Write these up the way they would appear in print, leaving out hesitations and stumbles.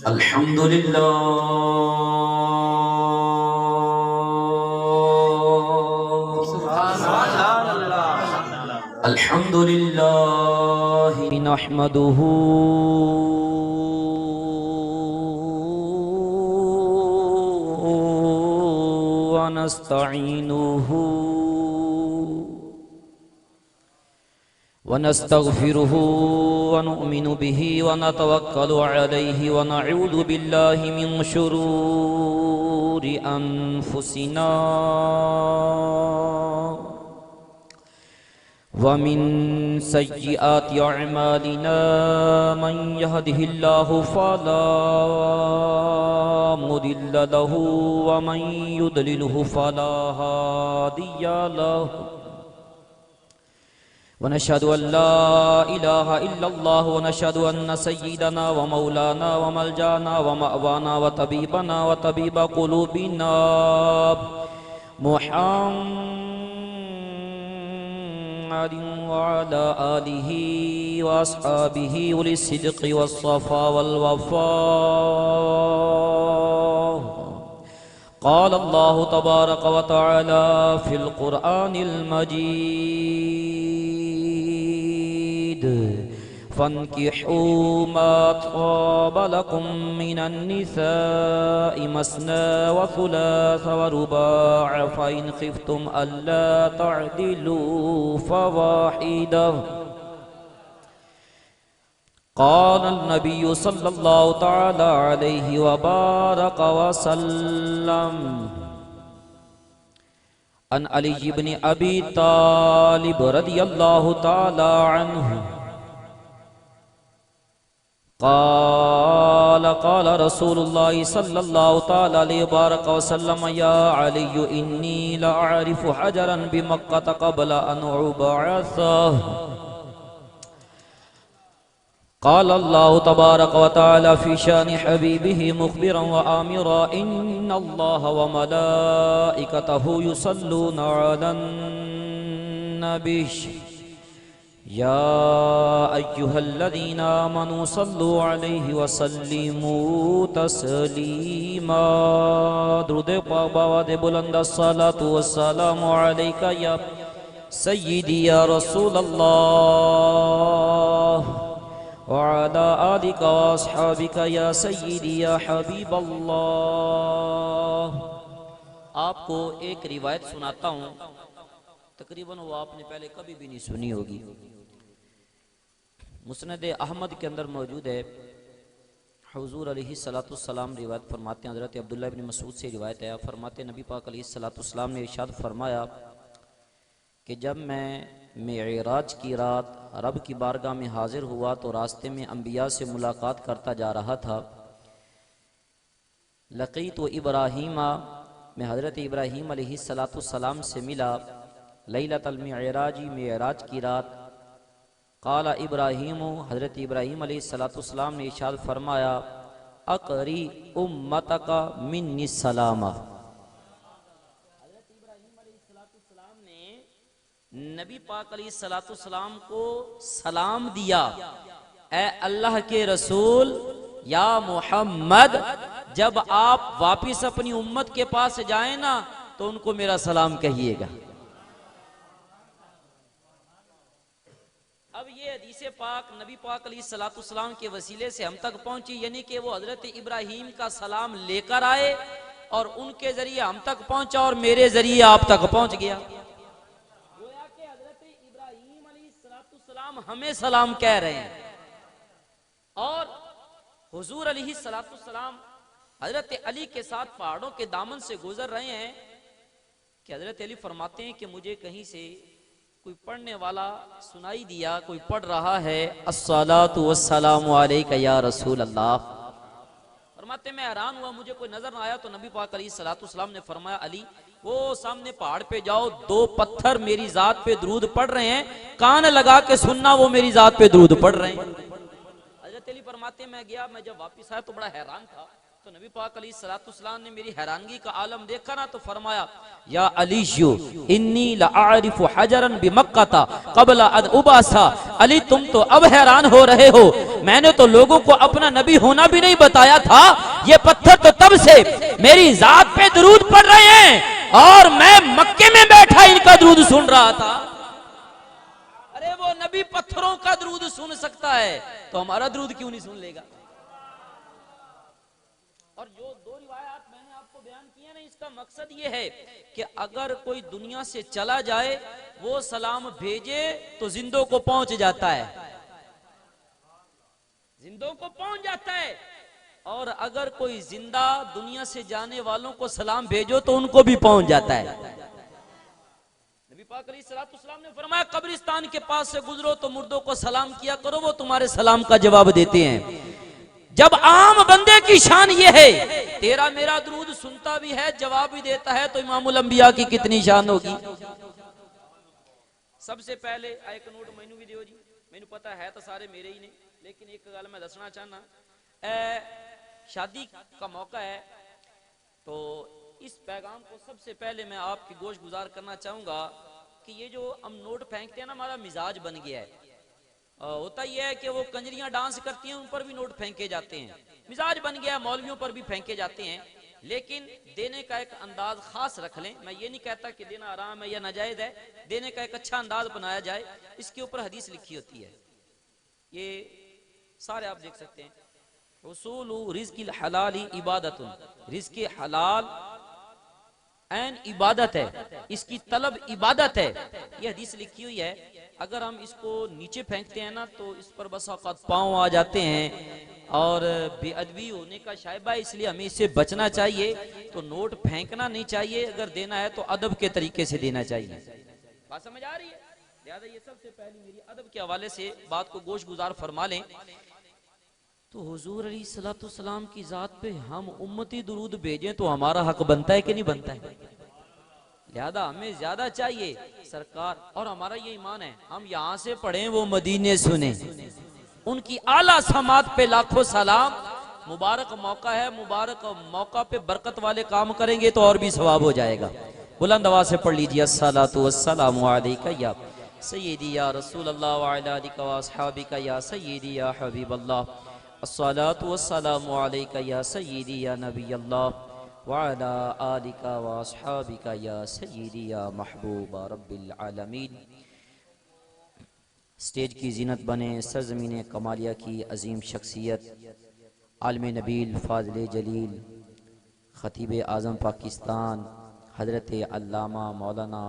الحمد لله الحمد لله نحمده ونستعينه ونستغفره ونؤمن به ونتوكل عليه ونعوذ بالله من شرور أنفسنا ومن سيئات أعمالنا من يهده الله فلا مضل له ومن يضلله فلا هادي له ونشهد أن لا إله إلا الله ونشهد أن سيدنا ومولانا وملجانا ومأوانا وطبيبنا وطبيب قلوبنا محمد وعلى آله وأصحابه أولي الصدق والصفاء والوفاء قال الله تبارك وتعالى في القرآن المجيد فانكحوا ما طاب لكم من النساء مثنى وثلاث ورباع فإن خفتم ألا تعدلوا فواحدة قال النبي صلى الله تعالى عليه وبارك وسلم عن علي بن أبي طالب رضي الله تعالى عنه قال رسول الله صلى الله تعالى عليه وبارك وسلم يا علي إني لأعرف حجرا بمكة قبل أن أبعثه قال الله تبارك وتعالى في شان حبيبه مخبرا وآمرا إن الله وملائكته يصلون على النبي يا أيها الذين آمنوا صلوا عليه وسلموا تسليما درود پاک باواد بلند الصلاة والسلام عليك يا سيدي يا رسول الله وعلى آلك واصحابك يا سيدي يا حبيب الله آپ کو ایک روایت سناتا ہوں تقریباً وہ آپ نے پہلے کبھی بھی نہیں سنی ہوگی مسند احمد کے اندر موجود ہے حضور علیہ السلام روایت فرماتے ہیں حضرت عبداللہ ابن مسعود سے روایت ہے فرماتے ہیں نبی پاک علیہ السلام نے ارشاد فرمایا کہ جب میں معراج کی رات رب کی بارگاہ میں حاضر ہوا تو راستے میں انبیاء سے ملاقات کرتا جا رہا تھا لقیت و ابراہیم میں حضرت ابراہیم علیہ السلام سے ملا لیلۃ المعراج معراج کی رات قال ابراہیم حضرت ابراہیم علیہ السلام نے ارشاد فرمایا اقری امتک منی السلام نبی پاک علیہ السلام کو سلام دیا اے اللہ کے رسول یا محمد جب آپ واپس اپنی امت کے پاس جائیں نا تو ان کو میرا سلام کہیے گا اب یہ حدیث پاک نبی پاک علیہ السلام کے وسیلے سے ہم تک پہنچی یعنی کہ وہ حضرت ابراہیم کا سلام لے کر آئے اور ان کے ذریعے ہم تک پہنچا اور میرے ذریعے آپ تک پہنچ گیا ہمیں سلام کہہ رہے ہیں اور حضور علیہ السلام حضرت علی کے ساتھ پہاڑوں کے دامن سے گزر رہے ہیں کہ حضرت علی فرماتے ہیں کہ مجھے کہیں سے کوئی پڑھنے والا سنائی دیا کوئی پڑھ رہا ہے الصلاۃ والسلام علیک یا رسول اللہ فرماتے میں حیران ہوا مجھے کوئی نظر نہ آیا تو نبی پاک علیہ السلام نے فرمایا علی وہ سامنے پہاڑ پہ جاؤ دو پتھر میری ذات پہ درود پڑھ رہے ہیں کان لگا کے سننا وہ میری ذات پہ درود پڑھ رہے ہیں حضرت علی فرماتے ہیں میں گیا میں جب واپس آیا تو بڑا حیران تھا تو نبی پاک علیہ الصلوۃ والسلام نے میری حیرانگی کا عالم دیکھا نا تو فرمایا یا علی انی لأعرف حجرا بمکہ قبل ان ابعث، علی تم تو اب حیران ہو رہے ہو، میں نے تو لوگوں کو اپنا نبی ہونا بھی نہیں بتایا تھا، یہ پتھر تو تب سے میری ذات پہ درود پڑھ رہے ہیں اور میں مکے میں بیٹھا ان کا درود سن رہا تھا۔ ارے وہ نبی پتھروں کا درود سن سکتا ہے تو ہمارا درود کیوں نہیں سن لے گا؟ اور جو دو روایات میں نے آپ کو بیان کیا نا، اس کا مقصد یہ ہے کہ اگر کوئی دنیا سے چلا جائے وہ سلام بھیجے تو زندوں کو پہنچ جاتا ہے، زندوں کو پہنچ جاتا ہے، اور اگر کوئی زندہ دنیا سے جانے والوں کو سلام بھیجو تو ان کو بھی پہنچ جاتا ہے۔ نبی پاک علیہ الصلوۃ والسلام نے فرمایا قبرستان کے پاس سے گزرو تو مردوں کو سلام کیا کرو، وہ تمہارے سلام کا جواب دیتے ہیں۔ جب عام بندے کی شان یہ ہے، تیرا میرا درود سنتا بھی ہے جواب بھی دیتا ہے، تو امام الانبیاء کی کتنی شان ہوگی؟ سب سے پہلے ایک نوٹ مینو بھی دیو جی، مینو پتا ہے تو سارے میرے ہی نے، لیکن ایک گل میں دسنا چاہنا، شادی کا موقع ہے تو اس پیغام کو سب سے پہلے میں آپ کی گوش گزار کرنا چاہوں گا کہ یہ جو ہم نوٹ پھینکتے ہیں نا، ہمارا مزاج بن گیا ہے۔ ہوتا یہ ہے کہ وہ کنجریاں ڈانس کرتی ہیں ان پر بھی نوٹ پھینکے جاتے ہیں، مزاج بن گیا ہے، مولویوں پر بھی پھینکے جاتے ہیں، لیکن دینے کا ایک انداز خاص رکھ لیں۔ میں یہ نہیں کہتا کہ دینا حرام ہے یا ناجائز ہے، دینے کا ایک اچھا انداز بنایا جائے۔ اس کے اوپر حدیث لکھی ہوتی ہے، یہ سارے آپ دیکھ سکتے ہیں، حصول رزق الحلال عبادت، رزق حلال این عبادت ہے، اس کی طلب عبادت ہے، یہ حدیث لکھی ہوئی ہے۔ اگر ہم اس کو نیچے پھینکتے ہیں نا تو اس پر بس اوقات پاؤں آ جاتے ہیں اور بے ادبی ہونے کا شائبہ ہے، اس لیے ہمیں اس سے بچنا چاہیے۔ تو نوٹ پھینکنا نہیں چاہیے، اگر دینا ہے تو ادب کے طریقے سے دینا چاہیے۔ بات سمجھ آ رہی ہے؟ لہذا یہ سب سے پہلی میری ادب کے حوالے سے بات کو گوش گزار فرما لیں۔ تو حضور علیہ الصلوۃ والسلام کی ذات پہ ہم امتی درود بھیجیں تو ہمارا حق بنتا ہے کہ نہیں بنتا ہے؟ لہذا ہمیں زیادہ چاہیے سرکار، اور ہمارا یہ ایمان ہے ہم یہاں سے پڑھیں وہ مدینے سنیں، ان کی اعلیٰ سماعت پہ لاکھوں سلام۔ مبارک موقع ہے، مبارک موقع پہ برکت والے کام کریں گے تو اور بھی ثواب ہو جائے گا۔ بلند آواز سے پڑھ لیجیے الصلاۃ والسلام علیک یا سیدی یا رسول اللہ وعلی آلک واصحابک یا سیدی یا حبیب اللہ، الصلاۃ والسلام علیک یا سیدی یا نبی اللہ وعلی آلک واصحابک یا سیدی یا محبوب رب العالمین۔ سٹیج کی زینت بنے سرزمین کمالیہ کی عظیم شخصیت، عالم نبیل، فاضل جلیل، خطیب اعظم پاکستان حضرت علامہ مولانا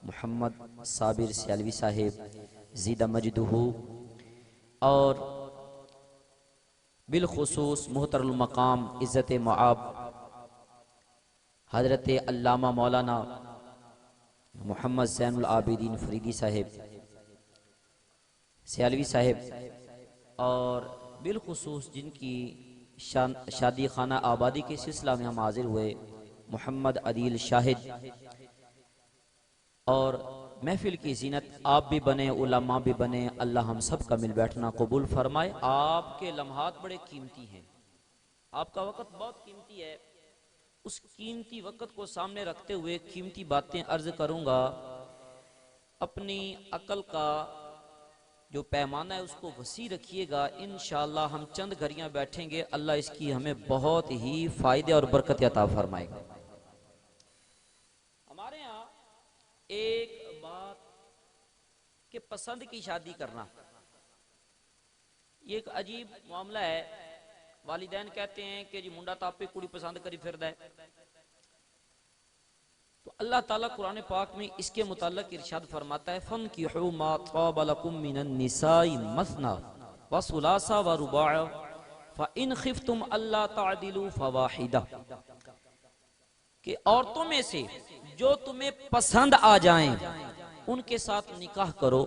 محمد صابر سیالوی صاحب زیدہ مجدہ، اور بالخصوص محترم المقام عزت معاب حضرت علامہ مولانا محمد زین العابدین فریدی صاحب سیالوی صاحب، اور بالخصوص جن کی شادی خانہ آبادی کے سلسلہ میں ہم حاضر ہوئے، محمد عدیل شاہد، اور محفل کی زینت آپ بھی بنے، علماء بھی بنے، اللہ ہم سب کا مل بیٹھنا قبول فرمائے۔ آپ کے لمحات بڑے قیمتی ہیں، آپ کا وقت بہت قیمتی ہے، اس قیمتی وقت کو سامنے رکھتے ہوئے قیمتی باتیں عرض کروں گا۔ اپنی عقل کا جو پیمانہ ہے اس کو وسیع رکھیے گا، انشاءاللہ ہم چند گھڑیاں بیٹھیں گے، اللہ اس کی ہمیں بہت ہی فائدے اور برکت عطا فرمائے گا۔ ہمارے ہاں ایک بات کہ پسند کی شادی کرنا یہ ایک عجیب معاملہ ہے۔ والدین کہتے ہیں کہ جی منڈا تاپے کڑی پسند کری پھردا ہے، تو اللہ تعالیٰ قرآن پاک میں اس کے متعلق ارشاد فرماتا ہے فَانْكِحُوا مَا طَابَ لَكُم مِّنَ النِّسَاءِ مَثْنَىٰ وَثُلَاثَ وَرُبَاعَ فَإِنْ خِفْتُمْ أَلَّا تَعْدِلُوا فَوَاحِدَةً، کہ عورتوں میں سے جو تمہیں پسند آ جائیں ان کے ساتھ نکاح کرو،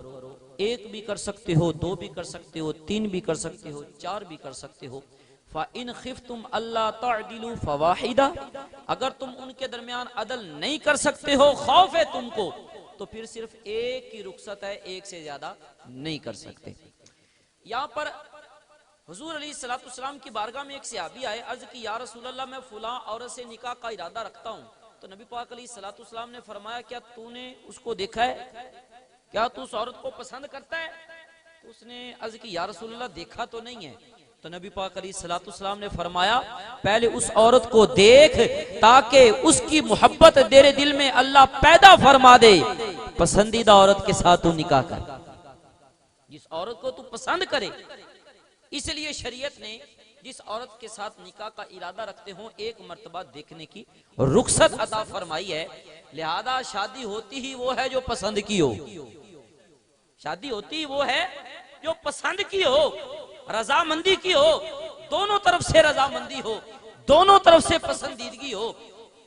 ایک بھی کر سکتے ہو، دو بھی کر سکتے ہو، تین بھی کر سکتے ہو، چار بھی کر سکتے ہو۔ فَإِنْ خِفْتُمْ أَلَّا تَعْدِلُوا فَوَاحِدَةً، اگر تم ان کے درمیان عدل نہیں کر سکتے ہو، خوف ہے تم کو، تو پھر صرف ایک کی رخصت ہے، ایک سے زیادہ نہیں کر سکتے۔ یہاں پر حضور علیہ الصلوۃ والسلام کی بارگاہ میں ایک صحابی آئے، عرض کی یا رسول اللہ میں فلاں عورت سے نکاح کا ارادہ رکھتا ہوں. تو نبی پاک علیہ الصلوۃ والسلام نے فرمایا کیا تو نے اس کو دیکھا ہے؟ کیا تو اس عورت کو پسند کرتا ہے؟ تو اس نے عرض کی یا رسول اللہ دیکھا تو نہیں ہے. تو نبی پاک علیہ الصلوۃ والسلام نے فرمایا پہلے اس عورت کو دیکھ تاکہ اس کی محبت تیرے دل میں اللہ پیدا فرما دے. پسندیدہ عورت کے ساتھ تو نکاح کر، جس عورت کو تو پسند کرے. اس لیے شریعت نے جس عورت کے ساتھ نکاح کا ارادہ رکھتے ہوں ایک مرتبہ دیکھنے کی رخصت عطا فرمائی ہے. لہذا شادی ہوتی ہی وہ ہے جو پسند کی ہو، شادی ہوتی ہی وہ ہے جو پسند کی ہو، رضامندی کی ہو، دونوں طرف سے رضامندی ہو، دونوں طرف سے پسندیدگی ہو.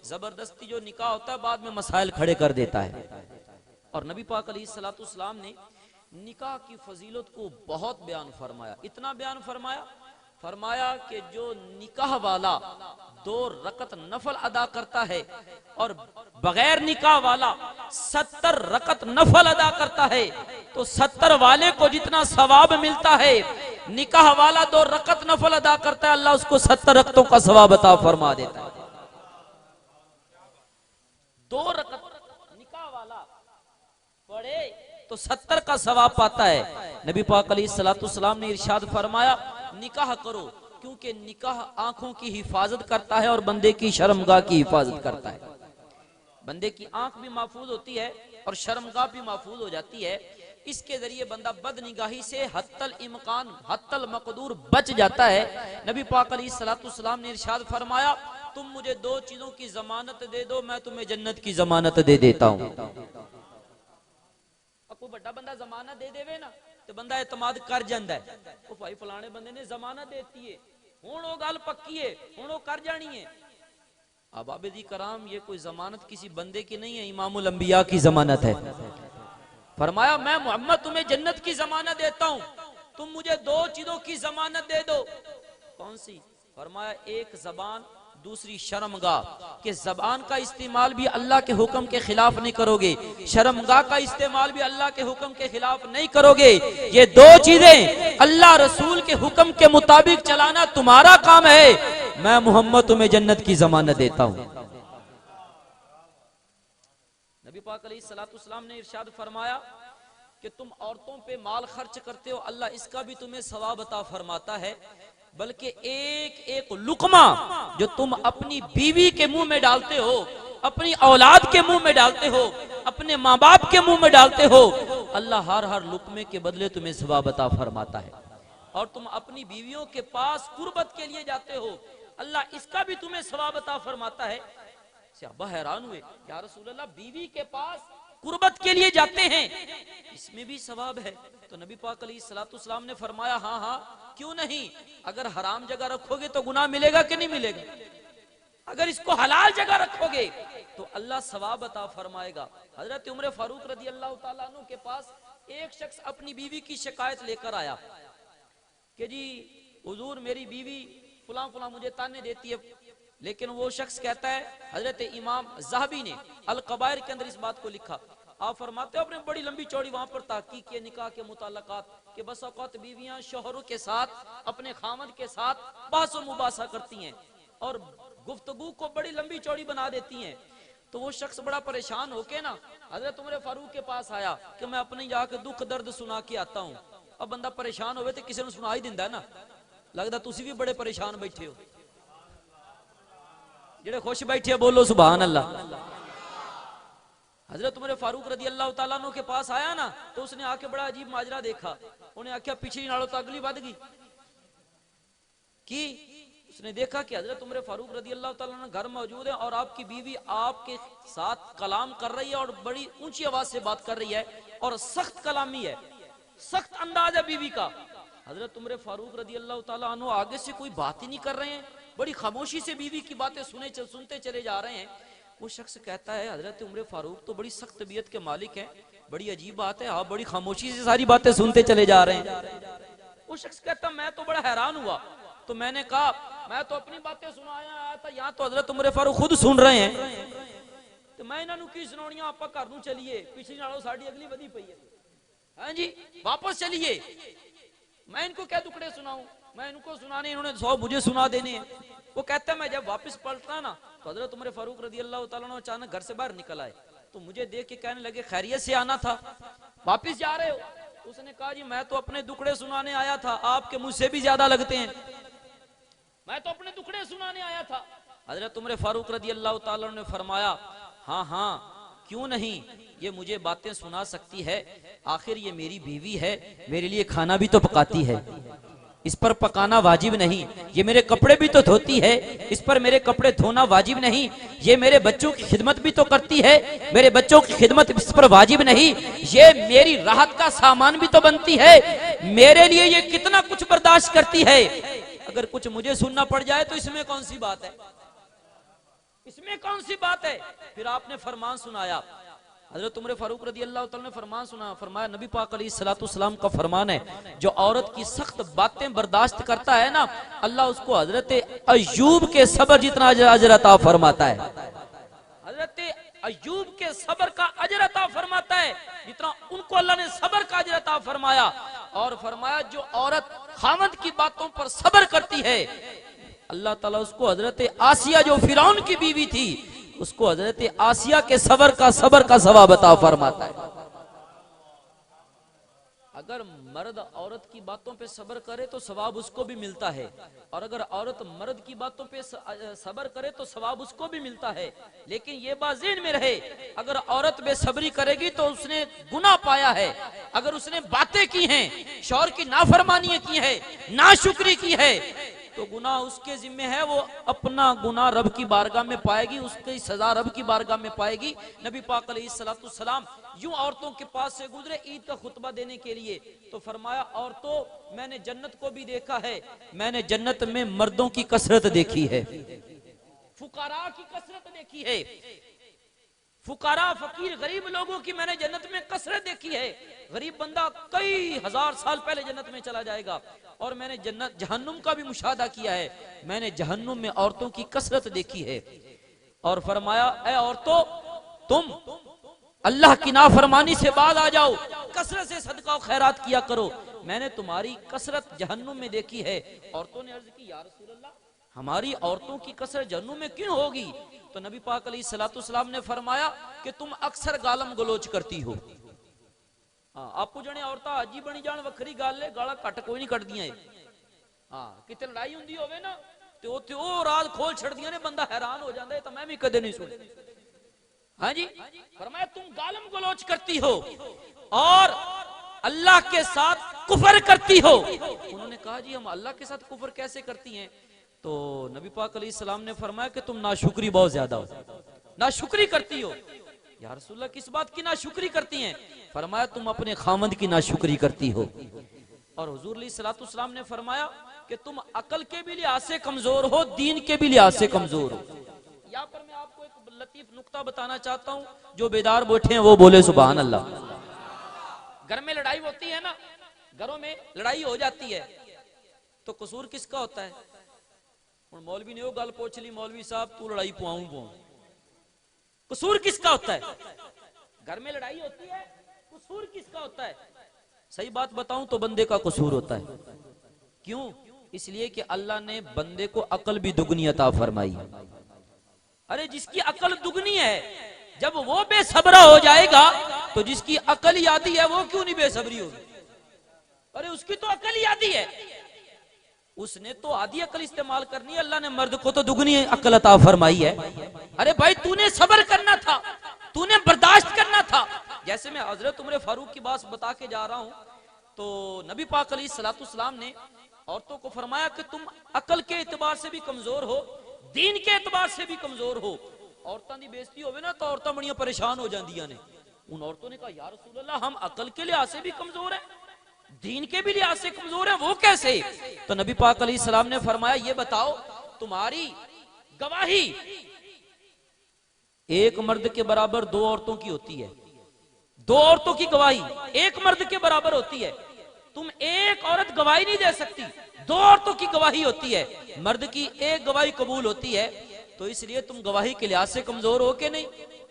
زبردستی جو نکاح ہوتا ہے بعد میں مسائل کھڑے کر دیتا ہے. اور نبی پاک علیہ الصلوۃ والسلام نے نکاح کی فضیلت کو بہت بیان فرمایا. اتنا بیان فرمایا کہ جو نکاح والا 2 رکعت نفل ادا کرتا ہے اور بغیر نکاح والا 70 رکعت نفل ادا کرتا ہے تو 70 والے کو جتنا ثواب ملتا ہے نکاح والا 2 رکعت نفل ادا کرتا ہے اللہ اس کو 70 رکعتوں کا ثواب عطا فرما دیتا ہے. 2 رکعت نکاح والا پڑھے تو 70 کا ثواب پاتا ہے. نبی پاک علیہ الصلوۃ والسلام نے ارشاد فرمایا نکاح کرو کیونکہ نکاح آنکھوں کی حفاظت کرتا ہے اور بندے کی شرمگاہ کی حفاظت کرتا ہے. بندے کی آنکھ بھی محفوظ ہوتی ہے اور شرمگاہ بھی محفوظ ہو جاتی ہے. اس کے ذریعے بندہ بد نگاہی سے حتی الامکان حتی المقدور بچ جاتا ہے. نبی پاک علیہ الصلوۃ والسلام نے ارشاد فرمایا تم مجھے 2 چیزوں کی ضمانت دے دو میں تمہیں جنت کی ضمانت دے دیتا ہوں. کوئی بڑا بندہ ضمانت دے دے نا تو بندہ اعتماد کر جاندا ہے. وہ بھائی فلانے بندے نے ضمانت دیتی ہے ہن وہ گل پکی ہے ہن وہ کر جانی ہے. اب عابدی کرام یہ کوئی ضمانت کسی بندے کی نہیں ہے، امام الانبیاء کی ضمانت ہے. فرمایا میں محمد تمہیں جنت کی ضمانت دیتا ہوں تم مجھے 2 چیزوں کی ضمانت دے دو. کون سی؟ فرمایا ایک زبان دوسری شرمگاہ، کہ زبان کا استعمال بھی اللہ کے حکم کے خلاف نہیں کرو گے، شرمگاہ کا استعمال بھی اللہ کے حکم کے خلاف نہیں کرو گے. یہ 2 چیزیں اللہ رسول کے حکم کے مطابق چلانا تمہارا کام ہے. میں محمد تمہیں جنت کی ضمانت دیتا ہوں. نبی پاک علیہ الصلوۃ والسلام نے ارشاد فرمایا کہ تم عورتوں پہ مال خرچ کرتے ہو اللہ اس کا بھی تمہیں ثواب عطا فرماتا ہے، بلکہ ایک ایک لقمہ جو تم اپنی بیوی کے منہ میں ڈالتے ہو، اپنی اولاد کے منہ میں ڈالتے ہو، اپنے ماں باپ کے منہ میں ڈالتے ہو، اللہ ہر لقمے کے بدلے تمہیں ثواب عطا فرماتا ہے. اور تم اپنی بیویوں کے پاس قربت کے لیے جاتے ہو اللہ اس کا بھی تمہیں ثواب عطا فرماتا ہے. صحابہ حیران ہوئے یا رسول اللہ بیوی کے پاس قربت کے لیے جاتے ہیں اس میں بھی ثواب ہے؟ تو نبی پاک علیہ الصلوۃ والسلام نے فرمایا ہاں کیوں نہیں. اگر حرام جگہ رکھو گے تو گناہ ملے گا کہ نہیں ملے گا؟ اگر اس کو حلال جگہ رکھو گے تو اللہ ثواب عطا فرمائے گا. حضرت عمر فاروق رضی اللہ تعالیٰ عنہ کے پاس ایک شخص اپنی بیوی کی شکایت لے کر آیا کہ جی حضور میری بیوی فلاں فلاں مجھے تانے دیتی ہے. لیکن وہ شخص کہتا ہے، حضرت امام ذہبی نے القبائر کے اندر اس بات کو لکھا، آپ فرماتے ہو اپنے بڑی لمبی چوڑی وہاں پر تحقیق کے نکاح کے متعلقات کہ بس اوقات بیویاں شوہروں کے ساتھ اپنے خامد کے ساتھ بحث و مباحثہ کرتی ہیں اور گفتگو کو بڑی لمبی چوڑی بنا دیتی ہیں. تو وہ شخص بڑا پریشان ہو کے نا حضرت عمر فاروق کے پاس آیا کہ میں اپنی جا کے دکھ درد سنا کے آتا ہوں. اب بندہ پریشان ہوئے تو کسی نے سنا ہی دیندا ہے نا. لگتا تسی بھی بڑے پریشان بیٹھے ہو، جڑے خوش بیٹھے بولو سبحان اللہ. حضرت عمر فاروق رضی اللہ تعالیٰ عنہ کے پاس آیا نا تو اس نے آ کے بڑا عجیب ماجرا دیکھا. انہیں آکھیا پچھلی نالوں تو اگلی بد گئی کی. اس نے دیکھا کہ حضرت عمر فاروق رضی اللہ تعالیٰ عنہ گھر موجود ہے اور آپ کی بیوی آپ کے ساتھ کلام کر رہی ہے اور بڑی اونچی آواز سے بات کر رہی ہے اور سخت کلامی ہے، سخت انداز ہے بیوی کا. حضرت عمر فاروق رضی اللہ تعالیٰ عنہ آگے سے کوئی بات ہی نہیں کر رہے ہیں، بڑی خاموشی سے بیوی کی باتیں سنتے چلے جا رہے ہیں. وہ شخص کہتا ہے حضرت عمر فاروق تو بڑی سخت طبیعت کے مالک ہیں، بڑی عجیب بات ہے آپ بڑی خاموشی سے ساری باتیں سنتے چلے جا رہے ہیں. وہ شخص کہتا میں تو بڑا حیران ہوا تو میں نے کہا میں تو اپنی باتیں سنایا آیا تھا، یہاں تو حضرت عمر فاروق خود سن رہے ہیں تو میں انہوں کی سناؤنیاں آپ گھر نوں چلیے پچھلی نالوں ساڑی اگلی ودی پئی ہے. ہاں جی واپس چلیے میں ان کو کیا ٹکڑے سناؤں. میں ان کو سنانے، انہوں نے 100 مجھے سنا دینے ہیں۔ وہ کہتا ہے میں جب واپس پلٹا نا تو حضرت عمر فاروق رضی اللہ تعالیٰ عنہ اچانک گھر سے باہر نکل آئے، تو مجھے دیکھ کے کہنے لگے خیریت سے آنا تھا، واپس جا رہے ہو؟ اس نے کہا جی میں تو اپنے دکڑے سنانے آیا تھا، آپ کے مجھ سے بھی زیادہ لگتے ہیں، میں تو اپنے دکڑے سنانے آیا تھا۔ حضرت عمر فاروق رضی اللہ تعالیٰ عنہ نے فرمایا ہاں ہاں کیوں نہیں، یہ مجھے باتیں سنا سکتی ہے، آخر یہ میری بیوی ہے، میرے لیے کھانا بھی تو پکاتی ہے، اس پر پکانا واجب نہیں، یہ میرے کپڑے بھی تو دھوتی ہے، اس پر میرے کپڑے دھونا واجب نہیں، یہ میرے بچوں کی خدمت بھی تو کرتی ہے، میرے بچوں کی خدمت اس پر واجب نہیں، یہ میری راحت کا سامان بھی تو بنتی ہے، میرے لیے یہ کتنا کچھ برداشت کرتی ہے، اگر کچھ مجھے سننا پڑ جائے تو اس میں کون سی بات ہے، اس میں کون سی بات ہے؟ پھر آپ نے فرمان سنایا، حضرت عمر فاروق رضی اللہ تعالیٰ نے فرمان سنا، فرمایا نبی پاک علیہ الصلوۃ والسلام کا فرمان ہے جو عورت کی سخت باتیں برداشت کرتا ہے نا، اللہ اس کو حضرت ایوب کے صبر جتنا اجر عطا فرماتا ہے، حضرت ایوب کے صبر کا اجر عطا فرماتا ہے جتنا ان کو اللہ نے صبر کا اجر عطا فرمایا، اور فرمایا جو عورت خاوند کی باتوں پر صبر کرتی ہے اللہ تعالیٰ اس کو حضرت آسیہ جو فرعون کی بیوی تھی اس کو حضرت آسیہ کے صبر کا ثواب عطا فرماتا ہے۔ اگر مرد عورت کی باتوں پہ صبر کرے تو ثواب اس کو بھی ملتا ہے، اور اگر عورت مرد کی باتوں پہ صبر کرے تو ثواب اس کو بھی ملتا ہے، لیکن یہ بات ذہن میں رہے اگر عورت بے صبری کرے گی تو اس نے گناہ پایا ہے، اگر اس نے باتیں کی ہیں، شوہر کی نافرمانی کی ہے، ناشکری کی ہے تو گناہ اس کے ذمہ ہے، وہ اپنا گناہ رب کی بارگاہ میں پائے گی، اس کی سزا رب کی بارگاہ میں پائے گی۔ نبی پاک علیہ السلام یوں عورتوں کے پاس سے گزرے عید کا خطبہ دینے کے لیے، تو فرمایا عورتوں میں نے جنت کو بھی دیکھا ہے، میں نے جنت میں مردوں کی کثرت دیکھی ہے، فقراء کی کثرت دیکھی ہے، فقراء فقیر غریب لوگوں کی میں نے جنت میں کثرت دیکھی ہے، غریب بندہ کئی ہزار سال پہلے جنت میں چلا جائے گا، اور میں نے جہنم کا بھی مشاہدہ کیا ہے، میں نے جہنم میں عورتوں کی کثرت دیکھی ہے، اور فرمایا اے عورتوں تم اللہ کی نافرمانی سے باز آ جاؤ، کثرت سے صدقہ و خیرات کیا کرو، میں نے تمہاری کثرت جہنم میں دیکھی ہے۔ عورتوں نے عرض کی یا رسول اللہ ہماری عورتوں کی کثرت جہنم میں کیوں ہوگی؟ تو نبی پاک علیہ السلام نے فرمایا کہ تم اکثر گالم گلوچ کرتی ہو، آپ کو جنے عورتاں حاجی بنی جان وکھری گال لے گالا کٹ کوئی نہیں کٹ دیا ہے، کتے لڑائی ہوندی ہوئے نا تو وہ راز کھول چھڑ دیا نے، بندہ حیران ہو جاندے تو میں بھی کدے نہیں سنے، ہاں جی فرمایا تم گالم گلوچ کرتی ہو اور اللہ کے ساتھ کفر کرتی ہو۔ انہوں نے کہا جی ہم اللہ کے ساتھ کفر کیسے کرتی ہیں؟ تو نبی پاک علیہ السلام نے فرمایا کہ تم ناشکری بہت زیادہ ہو، ناشکری کرتی ہو۔ یا رسول اللہ کس بات کی ناشکری کرتی ہیں؟ فرمایا تم اپنے خامند کی ناشکری کرتی ہو، اور حضور علیہ الصلوۃ والسلام نے فرمایا کہ تم عقل کے بھی لحاظ سے کمزور ہو، دین کے بھی لحاظ سے کمزور ہو۔ یہاں پر میں آپ کو ایک لطیف نقطہ بتانا چاہتا ہوں، جو بیدار بیٹھے ہیں وہ بولے سبحان اللہ۔ گھر میں لڑائی ہوتی ہے نا، گھروں میں لڑائی ہو جاتی ہے تو قصور کس کا ہوتا ہے؟ مولوی نے وہ گل پوچھ لی مولوی صاحب تو لڑائی پواؤں، قصور کس کا ہوتا ہے؟ گھر میں لڑائی ہوتی ہے قصور کس کا ہوتا ہے؟ صحیح بات بتاؤں تو بندے کا قصور ہوتا ہے، کیوں؟ اس لیے کہ اللہ نے بندے کو عقل بھی دگنی عطا فرمائی، ارے جس کی عقل دگنی ہے جب وہ بے صبرہ ہو جائے گا تو جس کی عقل ہی آدھی ہے وہ کیوں نہیں بے صبری ہوگی؟ ارے اس کی تو عقل ہی آدھی ہے، اس نے تو آدھی عقل استعمال کرنی ہے، اللہ نے مرد کو تو دگنی عقل عطا فرمائی ہے۔ ارے بھائی تو نے صبر کرنا تھا، تو نے برداشت کرنا تھا، جیسے میں حضرت عمر فاروق کی بات بتا کے جا رہا ہوں تو نبی پاک علیہ السلام نے عورتوں کو فرمایا کہ تم عقل کے اعتبار سے بھی کمزور ہو، دین کے اعتبار سے بھی کمزور ہو۔ عورتوں دی بےزتی ہوئے نا تو عورتیں بڑیاں پریشان ہو جاندیاں نے، ان عورتوں نے کہا یا رسول اللہ ہم عقل کے لحاظ سے بھی کمزور ہیں، دین کے بھی لحاظ سے کمزور ہیں، وہ کیسے؟ تو نبی پاک علیہ السلام نے فرمایا یہ بتاؤ تمہاری گواہی ایک مرد کے برابر دو عورتوں کی ہوتی ہے، دو عورتوں کی گواہی ایک مرد کے برابر ہوتی ہے، تم ایک عورت گواہی نہیں دے سکتی، دو عورتوں کی گواہی ہوتی ہے، مرد کی ایک گواہی قبول ہوتی ہے، تو اس لیے تم گواہی کے لحاظ سے کمزور ہو کہ نہیں؟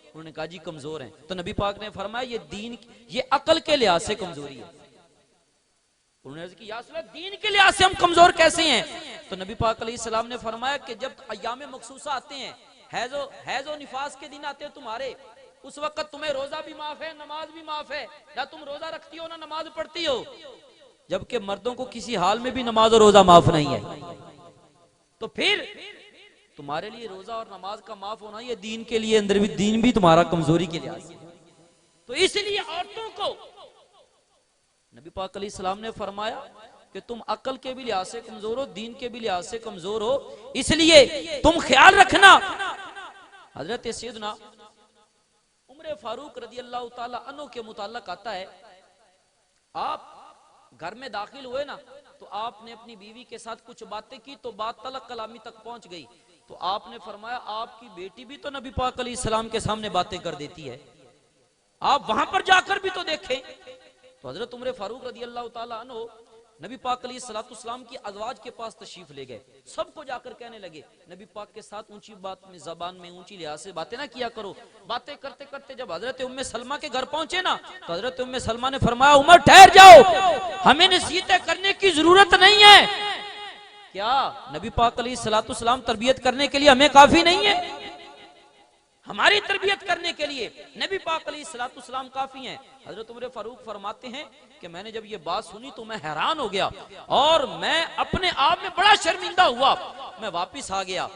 انہوں نے کہا جی کمزور ہیں۔ تو نبی پاک نے فرمایا یہ دین یہ عقل کے لحاظ سے کمزوری ہے، انہوں نے عرض کی یا رسول اللہ دین کے لحاظ سے ہم کمزور کیسے ہیں؟ تو نبی پاک علیہ السلام نے فرمایا کہ جب ایام مخصوصہ آتے ہیں، حیض و نفاس کے دن آتے ہیں تمہارے، اس وقت تمہیں روزہ بھی معاف ہے، نماز بھی معاف ہے، نہ تم روزہ رکھتی ہو نہ نماز پڑھتی ہو، جبکہ مردوں کو کسی حال میں بھی نماز اور روزہ معاف نہیں ہے۔ تو پھر تمہارے لیے روزہ اور نماز کا معاف ہونا یہ دین کے لیے اندر بھی دین بھی تمہارا کمزوری کے لحاظ سے، تو اس لیے عورتوں کو نبی پاک علیہ السلام نے فرمایا کہ تم عقل کے بھی لحاظ سے کمزور ہو، دین کے بھی لحاظ سے کمزور ہو، اس لیے تم خیال رکھنا۔ حضرت سیدنا عمر فاروق رضی اللہ تعالی عنہ کے متعلق آتا ہے، آپ گھر میں داخل ہوئے نا تو آپ نے اپنی بیوی کے ساتھ کچھ باتیں کی تو بات طلاق کلامی تک پہنچ گئی، تو آپ نے فرمایا آپ کی بیٹی بھی تو نبی پاک علیہ السلام کے سامنے باتیں کر دیتی ہے، آپ وہاں پر جا کر بھی تو دیکھیں۔ تو حضرت عمر فاروق رضی اللہ تعالی عنہ نبی پاک علیہ السلام کی ازواج کے پاس تشریف لے گئے، سب کو جا کر کہنے لگے نبی پاک کے ساتھ اونچی بات میں زبان میں اونچی لحاظ سے باتیں نہ کیا کرو۔ باتیں کرتے کرتے جب حضرت ام سلمہ کے گھر پہنچے نا تو حضرت ام سلمہ نے فرمایا عمر ٹھہر جاؤ، ہمیں نصیحتیں کرنے کی ضرورت نہیں ہے، کیا نبی پاک علیہ السلام تربیت کرنے کے لیے ہمیں کافی نہیں ہے؟ ہماری تربیت کرنے کے لیے نبی پاک علیہ السلام کافی ہیں۔ حضرت عمر فاروق فرماتے ہیں کہ میں نے جب یہ بات سنی تو میں حیران ہو گیا اور میں اپنے آپ میں بڑا شرمندہ ہوا، میں واپس آ گیا۔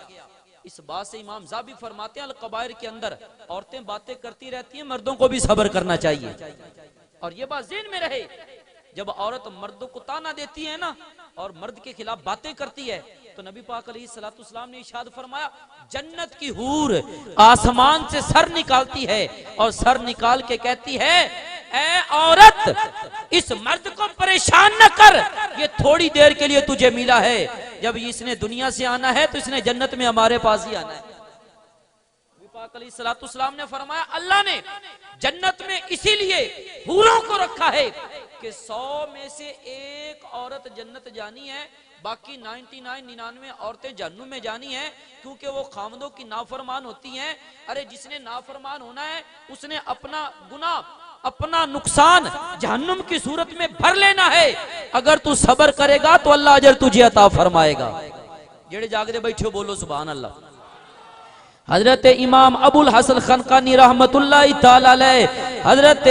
اس بات سے امام زابی فرماتے ہیں القبائر کے اندر عورتیں باتیں کرتی رہتی ہیں، مردوں کو بھی صبر کرنا چاہیے، اور یہ بات ذہن میں رہے جب عورت مردوں کو تانا دیتی ہے نا اور مرد کے خلاف باتیں کرتی ہے تو نبی پاک علیہ السلام نے ارشاد فرمایا جنت کی حور آسمان سے سر نکالتی ہے اور سر نکال کے کہتی ہے اے عورت اس مرد کو پریشان نہ کر، یہ تھوڑی دیر کے لیے تجھے ملا ہے، جب اس نے دنیا سے آنا ہے تو اس نے جنت میں ہمارے پاس ہی آنا ہے۔ نبی پاک علیہ السلام نے فرمایا اللہ نے جنت میں اسی لیے حوروں کو رکھا ہے کہ 100 میں سے ایک عورت جنت جانی ہے، باقی 99 عورتیں جہنم میں جانی ہیں، کیونکہ وہ خاوندوں کی نافرمان ہوتی ہیں۔ ارے جس نے نافرمان ہونا ہے اس نے اپنا گناہ اپنا نقصان جہنم کی صورت میں بھر لینا ہے، اگر تو صبر کرے گا تو اللہ اجر تجھے عطا فرمائے گا۔ جڑے جاگدے بیٹھے بولو سبحان اللہ۔ حضرت امام ابو الحسن خنقانی رحمت اللہ تعالی علیہ، حضرت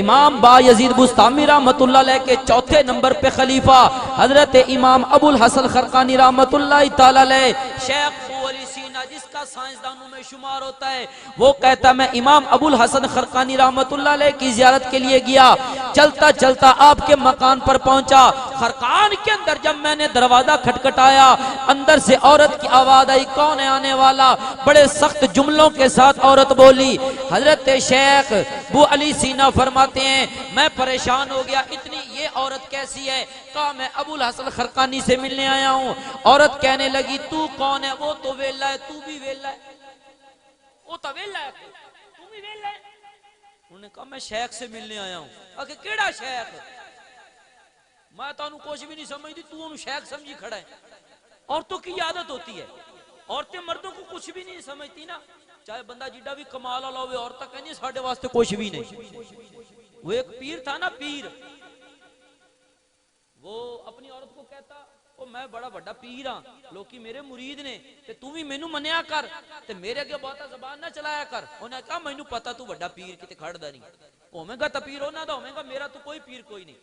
امام با یزید بستامی رحمت اللہ علیہ کے چوتھے نمبر پہ خلیفہ حضرت امام ابو الحسن خنقانی رحمت اللہ تعالی علیہ، شیخ ابو علی سینا جس کا سائنسدانوں میں شمار ہوتا ہے، وہ کہتا میں امام ابو الحسن خنقانی رحمت اللہ علیہ کی زیارت کے لیے گیا، چلتا چلتا آپ کے مکان پر پہنچا، خرقان کے اندر جب میں نے دروازہ کھٹکھٹایا اندر سے عورت کی آواز آئی کون ہے آنے والا، بڑے سخت جملوں کے ساتھ عورت بولی۔ حضرت شیخ ابو علی سینا فرماتے ہیں میں پریشان ہو گیا، اتنی یہ عورت کیسی ہے؟ کہا میں ابو الحسن خرقانی سے ملنے آیا ہوں۔ عورت کہنے لگی تو کون ہے؟ وہ تو ویلا ہے، تو بھی ویلا ہے، وہ تو ویلا ہے، تو بھی ویلا ہے۔ انہوں نے کہا میں شیخ سے ملنے آیا ہوں۔ کہ کیڑا شیخ؟ میں تو انہوں کچھ بھی نہیں سمجھتی، تو انہوں شیخ سمجھی کھڑا ہے۔ عورتوں کی عادت ہوتی ہے، عورتیں مردوں کو کچھ بھی نہیں سمجھتی نا، چاہے بندہ جیڈا بھی کمال والا ہوئے، عورتیں کہنی ساڑھے واسطے کچھ بھی نہیں۔ وہ ایک پیر تھا نا، پیر، وہ اپنی عورت کو کہتا او میں بڑا بڑا پیر ہاں، لوکی میرے مرید نے تے تو بھی مینوں منیا کر تے میرے اگے بہتا زبان نہ چلایا کر۔ انہیں کہا مینوں پتا تو بڑا پیر کتے کھڑدا نہیں، ہوویں گا تا پیر ہونا دا ہوویں گا، میرا تو کوئی پیر کوئی نہیں۔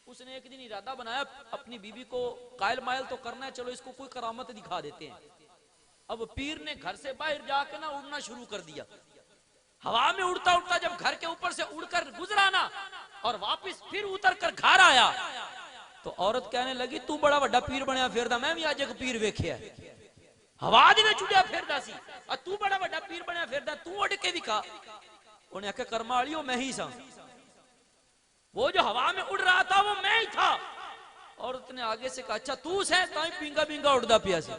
اس نے ایک دن ارادہ بنایا اپنی بیوی کو قائل مائل تو کرنا ہے، چلو اس کو کوئی کرامت دکھا دیتے ہیں۔ اب پیر نے گھر سے باہر جا کے نا اڑنا شروع کر دیا، ہوا میں اڑتا اڑتا جب گھر کے اوپر سے اڑ کر گزرا نا اور واپس پھر اتر کر گھر آیا تو عورت کہنے لگی تو بڑا بڑا پیر بنیا پھردا، میں بھی اج ایک پیر ویکھیا ہے، ہوا دے وچ اڑیا پھردا سی، تو بڑا بڑا پیر بنیا پھردا، تو اڑ کے دکھا۔ انہیں آکھیا کرما والیو میں ہی سا، وہ جو ہوا میں اڑ رہا تھا وہ میں ہی تھا۔ عورت نے آگے سے کہا اچھا تو سے تائیں پینگا پینگا اڑدا پیا سی۔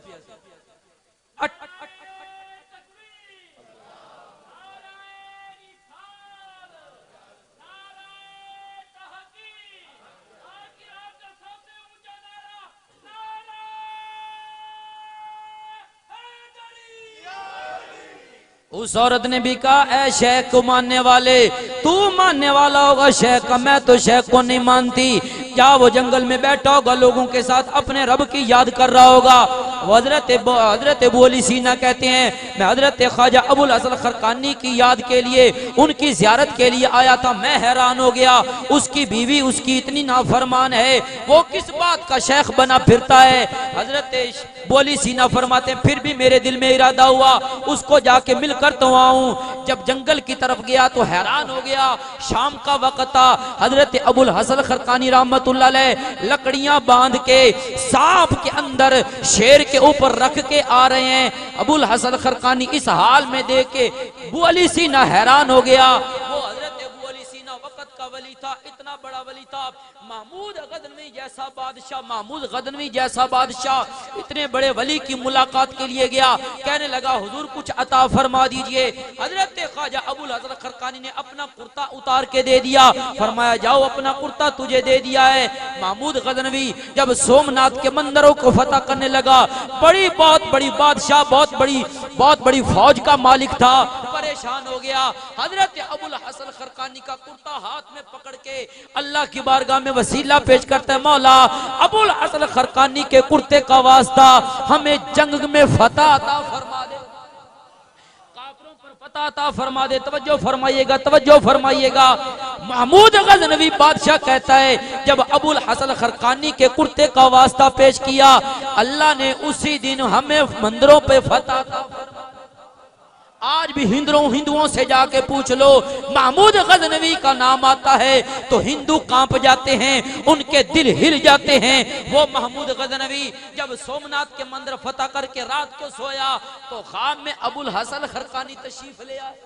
اس عورت نے بھی کہا اے شیخ کو ماننے والے، تو ماننے والا ہوگا شیخ کا، میں تو شیخ کو نہیں مانتی۔ جہاں وہ جنگل میں بیٹھا ہوگا لوگوں کے ساتھ اپنے رب کی یاد کر رہا ہوگا. حضرت ابو علی سینا کہتے ہیں میں حضرت خواجہ ابو الحسن خرقانی کی یاد کے لیے ان کی زیارت کے لیے آیا تھا. میں حیران ہو گیا, اس کی بیوی اس کی اتنی نافرمان ہے, وہ کس بات کا شیخ بنا پھرتا ہے. حضرت ابو علی سینا فرماتے ہیں پھر بھی میرے دل میں ارادہ ہوا اس کو جا کے مل کر تو آؤں. جب جنگل کی طرف گیا تو حیران ہو گیا, شام کا وقت تھا. حضرت ابو الحسن خرقانی رحمت اللہ علیہ لکڑیاں باندھ کے سانپ کے اندر شیر کے اوپر رکھ کے آ رہے ہیں. ابو الحسن خرقانی اس حال میں دیکھ کے ابو علی سینا حیران ہو گیا. وہ حضرت ابو علی سینا وقت کا ولی تھا, اتنا بڑا ولی تھا. محمود غزنوی جیسا بادشاہ, محمود غزنوی جیسا بادشاہ اتنے بڑے ولی کی ملاقات کے لیے گیا. کہنے لگا حضور کچھ عطا فرما دیجئے. حضرت خواجہ ابو الحسن خرقانی نے اپنا کرتا اتار کے دے دیا, فرمایا جاؤ اپنا کرتا تجھے دے دیا ہے. محمود غزنوی جب سومناتھ کے مندروں کو فتح کرنے لگا, بہت بڑی بادشاہ, بہت بڑی فوج کا مالک تھا, پریشان ہو گیا. حضرت ابو الحسن خرقانی کا کرتا ہاتھ میں پکڑ کے اللہ کی بارگاہ میں وسیلہ پیش کرتا ہے, مولا ابو الحسن خرقانی کے کرتے کا واسطہ ہمیں جنگ میں فتح عطا فرما دے, کافروں پر فتح عطا فرما دے. توجہ فرمائیے گا, توجہ فرمائیے گا. محمود غزنوی بادشاہ کہتا ہے جب ابو الحسن خرقانی کے کرتے کا واسطہ پیش کیا, اللہ نے اسی دن ہمیں مندروں پہ فتح عطا فرما. آج بھی ہندوؤں سے جا کے پوچھ لو, محمود غزنوی کا نام آتا ہے تو ہندو کانپ جاتے ہیں, ان کے دل ہل جاتے ہیں. وہ محمود غزنوی جب سومناتھ کے مندر فتح کر کے رات کو سویا تو خواب میں ابو الحسن خرقانی تشریف لے آئے.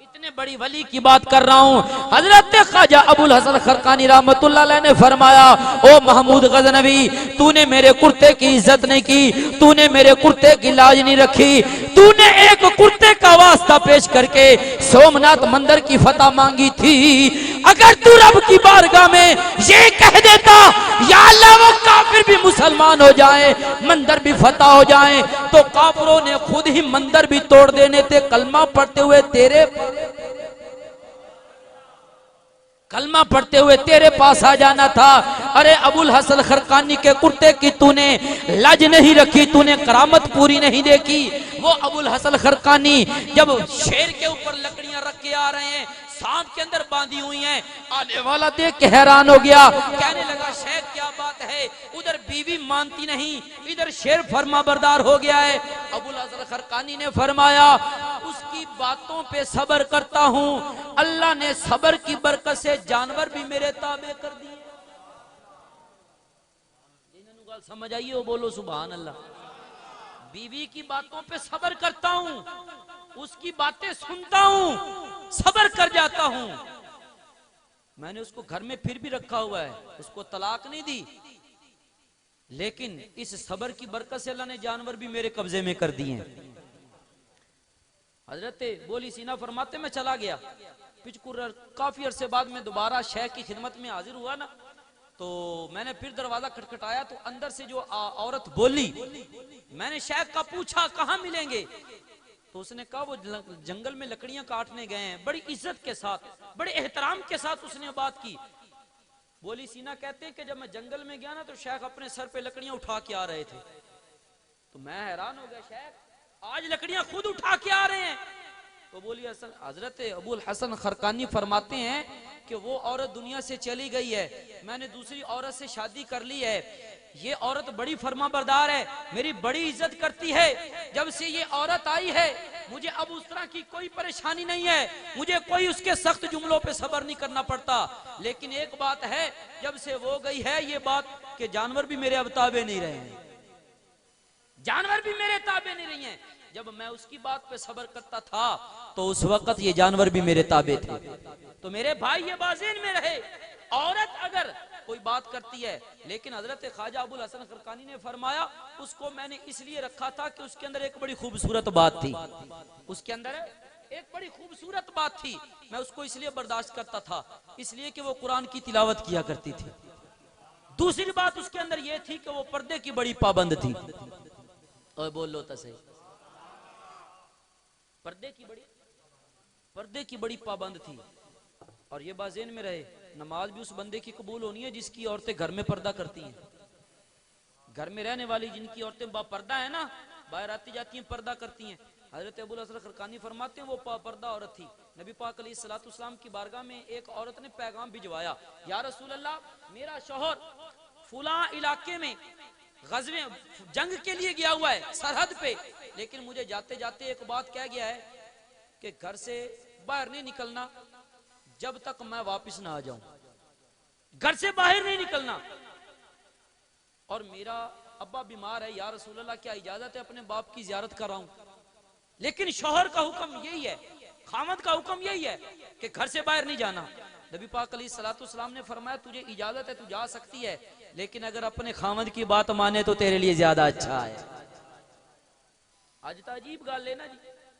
اتنے بڑی ولی کی بات کر رہا ہوں. حضرت خواجہ ابو الحسن خرقانی رحمت اللہ علیہ نے فرمایا او محمود غزنوی, تو نے میرے کرتے کی عزت نہیں کی, تو نے میرے کرتے کی لاج نہیں رکھی, تو نے ایک کرتے کا واسطہ پیش کر کے سومناتھ مندر کی فتح مانگی تھی. اگر تو رب کی بارگاہ میں یہ کہہ دیتا یا اللہ وہ کافر بھی مسلمان ہو جائیں, مندر بھی فتح ہو جائیں, تو کافروں نے خود ہی مندر بھی توڑ دینے تھے, کلمہ پڑھتے ہوئے تیرے پاس آ جانا تھا. ارے ابو الحسن خرقانی کے کرتے کی تو نے لج نہیں رکھی, تو نے کرامت پوری نہیں دیکھی. وہ ابو الحسن خرقانی جب شیر کے اوپر لکڑیاں رکھ کے آ رہے ہیں, سانپ کے اندر باندھی ہوئی ہیں, آنے والا دیکھ کے حیران ہو گیا, کہنے لگا شیخ کیا بات ہے, ادھر بیوی مانتی نہیں, ادھر شیر فرما بردار ہو گیا ہے. ابو الحسن خرقانی نے فرمایا اس کی باتوں پہ صبر کرتا ہوں, اللہ نے صبر کی برکت سے جانور بھی میرے تابع کر دیے. انہوں گال سمجھ آئیے ہو, بولو سبحان اللہ. بیوی کی باتوں پہ صبر کرتا ہوں, اس کی باتیں سنتا ہوں, صبر کر جاتا ہوں. میں نے اس کو گھر میں پھر بھی رکھا ہوا ہے, اس کو طلاق نہیں دی, لیکن اس صبر کی برکت سے اللہ نے جانور بھی میرے قبضے میں کر دیے ہیں. حضرت بولی سینا فرماتے میں چلا گیا, کافی عرصے بعد میں دوبارہ شیخ کی خدمت میں حاضر ہوا نا, تو میں نے پھر دروازہ کھٹکھٹایا تو اندر سے جو عورت بولی, میں نے شیخ کا پوچھا کہاں ملیں گے, تو اس نے کہا وہ جنگل میں لکڑیاں کاٹنے گئے ہیں. بڑی عزت کے ساتھ, بڑے احترام کے ساتھ اس نے بات کی. بولی سینا کہتے ہیں کہ جب میں جنگل میں گیا نا تو شیخ اپنے سر پہ لکڑیاں اٹھا کے آ رہے تھے, تو میں حیران ہو گیا, شیخ آج لکڑیاں خود اٹھا کے آ رہے ہیں. تو بولی حضرت ابو الحسن خرقانی فرماتے ہیں کہ وہ عورت دنیا سے چلی گئی ہے, میں نے دوسری عورت سے شادی کر لی ہے. یہ عورت بڑی فرما بردار ہے, میری بڑی عزت کرتی ہے. جب سے یہ عورت آئی ہے مجھے اب اس طرح کی کوئی پریشانی نہیں ہے, مجھے کوئی اس کے سخت جملوں پہ صبر نہیں کرنا پڑتا. لیکن ایک بات ہے, جب سے وہ گئی ہے یہ بات کہ جانور بھی میرے اب تابع نہیں رہے ہیں, جانور بھی میرے تابع نہیں رہی ہیں. جب میں اس کی بات پہ صبر کرتا تھا تو اس وقت یہ جانور بھی میرے تابع تھے. تو میرے بھائی یہ بازین میں رہے, عورت اگر کوئی بات کرتی ہے, لیکن حضرت خواجہ ابو الحسن خرقانی نے فرمایا اس کو میں نے اس لیے رکھا تھا کہ اس کے اندر ایک بڑی خوبصورت بات تھی, اس کے اندر ایک بڑی خوبصورت بات تھی. میں اس کو اس لیے برداشت کرتا تھا, اس لیے کہ وہ قرآن کی تلاوت کیا کرتی تھی. دوسری بات اس کے اندر یہ تھی کہ وہ پردے کی بڑی پابند تھی. اور بول لو تا صحیح, پردے کی بڑی پابند تھی. اور یہ بات ذہن میں رہے نماز بھی اس بندے کی قبول ہونی ہے جس کی عورتیں گھر میں پردہ کرتی ہیں. گھر میں رہنے والی جن کی عورتیں با پردہ ہیں نا, باہر آتی جاتی ہیں پردہ کرتی ہیں. حضرت ابو الحسن خرقانی فرماتے ہیں وہ پردہ عورت تھی. نبی پاک علیہ الصلوۃ والسلام کی بارگاہ میں ایک عورت نے پیغام بھجوایا, یا رسول اللہ میرا شوہر فلاں علاقے میں غزوے جنگ کے لیے گیا ہوا ہے سرحد پہ, لیکن مجھے جاتے جاتے ایک بات کہہ گیا ہے کہ گھر سے باہر نہیں نکلنا جب تک میں واپس نہ آ جاؤں. گھر سے باہر نہیں نکلنا. اور میرا ابا بیمار ہے, یا رسول اللہ کیا اجازت ہے اپنے باپ کی زیارت کراؤں؟ لیکن شوہر کا حکم یہی ہے, خامد کا حکم یہی ہے کہ گھر سے باہر نہیں جانا. نبی پاک علیہ الصلوۃ والسلام نے فرمایا تجھے اجازت ہے تو جا سکتی ہے, لیکن اگر اپنے خامد کی بات مانے تو تیرے لیے زیادہ اچھا ہے. اج تا عجیب گل ہے نا جی,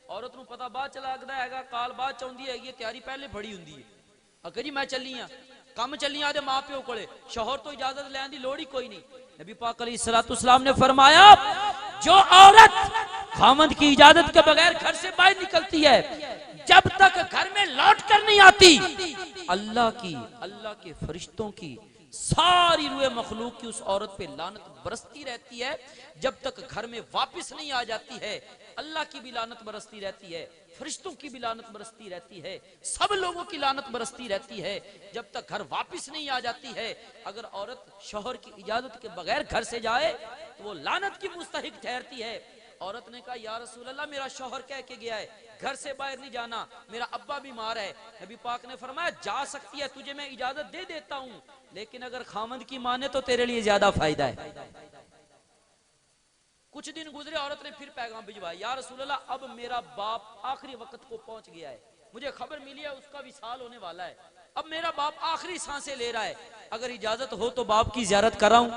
عورت نو پتہ بعد چلا لگدا ہے گا, کال بعد چوندی ہے, یہ تیاری پہلے بڑی ہوندی ہے. اگر جی میں چلی ہاں کم چلی ہاں تے ماں پیو کولے, شوہر تو اجازت لین دی لوڑ ہی کوئی نہیں. نبی پاک علیہ الصلوۃ والسلام نے فرمایا جو عورت خامد کی اجازت کے بغیر گھر سے باہر نکلتی ہے جب تک گھر میں لوٹ کر نہیں آتی, اللہ کے فرشتوں کی ساری روح مخلوق کی اس عورت پہ لعنت برستی رہتی ہے. جب تک گھر میں واپس نہیں آ جاتی ہے اللہ کی بھی لعنت برستی رہتی ہے, فرشتوں کی بھی لعنت برستی رہتی ہے, سب لوگوں کی لعنت برستی رہتی ہے جب تک گھر واپس نہیں آ جاتی ہے. اگر عورت شوہر کی اجازت کے بغیر گھر سے جائے تو وہ لعنت کی مستحق ٹھہرتی ہے. عورت نے کہا یا رسول اللہ میرا شوہر کہہ کے گیا ہے گھر سے باہر نہیں جانا, میرا ابا بیمار ہے. نبی پاک نے فرمایا جا سکتی ہے, تجھے میں اجازت دے دیتا ہوں, لیکن اگر خامد کی مانے تو تیرے لیے زیادہ فائدہ ہے. کچھ دن گزرے, عورت نے پھر پیغام بھجوایا, یا رسول اللہ اب میرا باپ آخری وقت کو پہنچ گیا ہے, مجھے خبر ملی ہے اس کا وصال ہونے والا ہے, اب میرا باپ آخری سانسیں لے رہا ہے, اگر اجازت ہو تو باپ کی زیارت کراؤں.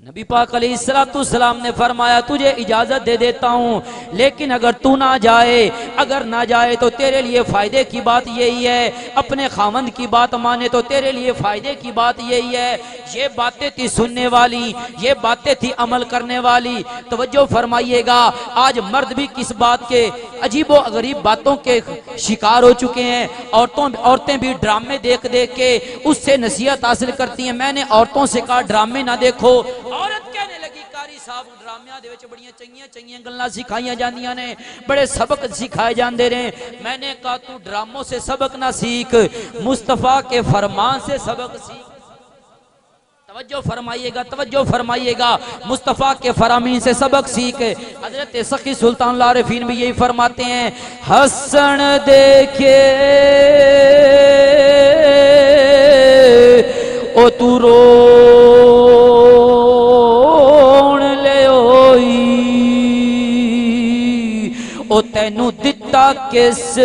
نبی پاک علیہ الصلوۃ والسلام نے فرمایا تجھے اجازت دے دیتا ہوں, لیکن اگر تو نہ جائے, اگر نہ جائے تو تیرے لیے فائدے کی بات یہی ہے, اپنے خامند کی بات مانے تو تیرے لیے فائدے کی بات یہی ہے. یہ باتیں تھی سننے والی, یہ باتیں تھی عمل کرنے والی. توجہ فرمائیے گا, آج مرد بھی کس بات کے عجیب و غریب باتوں کے شکار ہو چکے ہیں. عورتیں بھی ڈرامے دیکھ دیکھ کے اس سے نصیحت حاصل کرتی ہیں. میں نے عورتوں سے کہا ڈرامے نہ دیکھو. عورت کہنے لگی قاری صاحب ڈرامیاں دے وچ بڑیاں چنگیاں گلاں سکھائیاں جاندیاں نے, بڑے سبق سکھائے جاندے رہے. میں نے کہا تو ڈراموں سے سبق نہ سیکھ, مصطفیٰ کے فرمان سے سبق سیکھ. توجہ فرمائیے گا, مصطفیٰ کے فرامین سے سبق سیکھ. حضرت سخی سلطان العارفین بھی یہی فرماتے ہیں, حسن دیکھے او تو او تینو دتا کس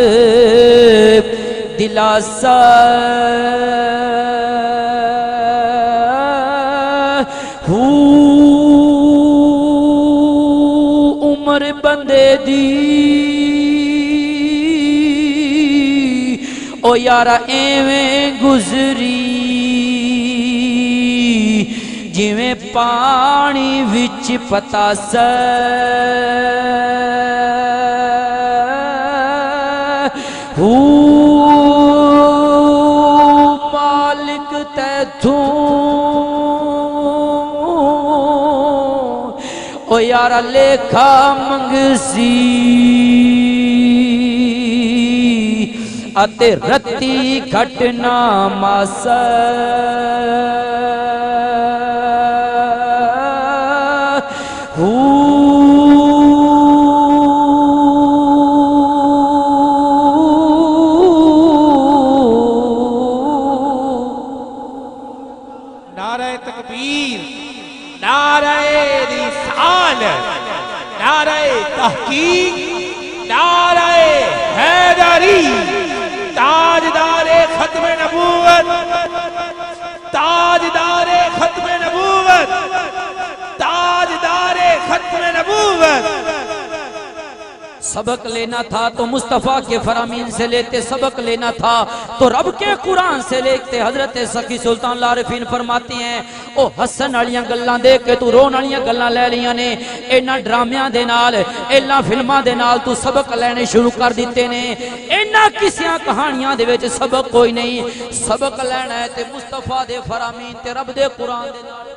دلاسا عمر بندے دی او یارا ایویں گزری جویں پانی وچ پتاسا مالک تیتھوں او یارا لیکھا منگسی اتے رتی گھٹنا ماسا نعرہ تکبیر, نعرہ رسالت, نعرہ تحقیق, نعرہ حیدری, تاجدار ختم نبوت, تاجدار ختم نبوت, تاجدار ختم نبوت. سبق لینا تھا تو مصطفیٰ کے فرامین سے لیتے, سبق لینا تھا تو رب کے قرآن سے لکھتے حضرت سخی سلطان العارفین فرماتی ہیں او حسن والیاں گلاں دیکھ کے تو رون والیاں گلاں لے لیاں نے انہاں ڈرامیاں دے نال انہاں فلماں دے نال تو سبق لینے شروع کر دیتے نے انہاں کسیاں کہانیاں دے وچ سبق کوئی نہیں سبق لینا ہے تے مصطفیٰ دے فرامین تے رب دے قرآن دے نال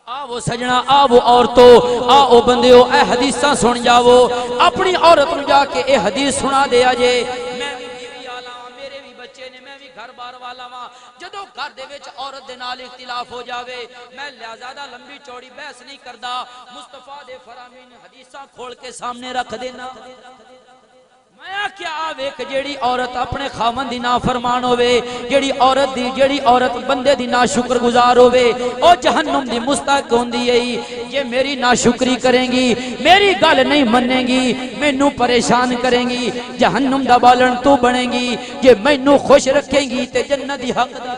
آو سجنا آو عورتوں آو بندیو اے حدیثاں سن جاؤ اپنی عورت نو جا کے اے حدیث سنا دیا جے میں بھی بیوی والا ہاں میرے بھی بچے نے میں بھی گھر بار والا ہاں جدوں گھر دے وچ عورت دے نال اختلاف ہو جاوے میں زیادہ لمبی چوڑی بحث نہیں کردا مصطفیٰ دے فرامین حدیثاں کھول کے سامنے رکھ دینا میں کیا آوے کہ جیڑی عورت اپنے خاوند دی نافرمان ہوئے جیڑی عورت بندے دی ناشکر گزار ہوئے او جہنم دی مستحق ہوندی ہے یہ میری ناشکری کریں گی میری گل نہیں منیں گی مینوں پریشان کریں گی جہنم دا بالن تو بنے گی یہ مینوں خوش رکھیں گی تے جنت دی حق دا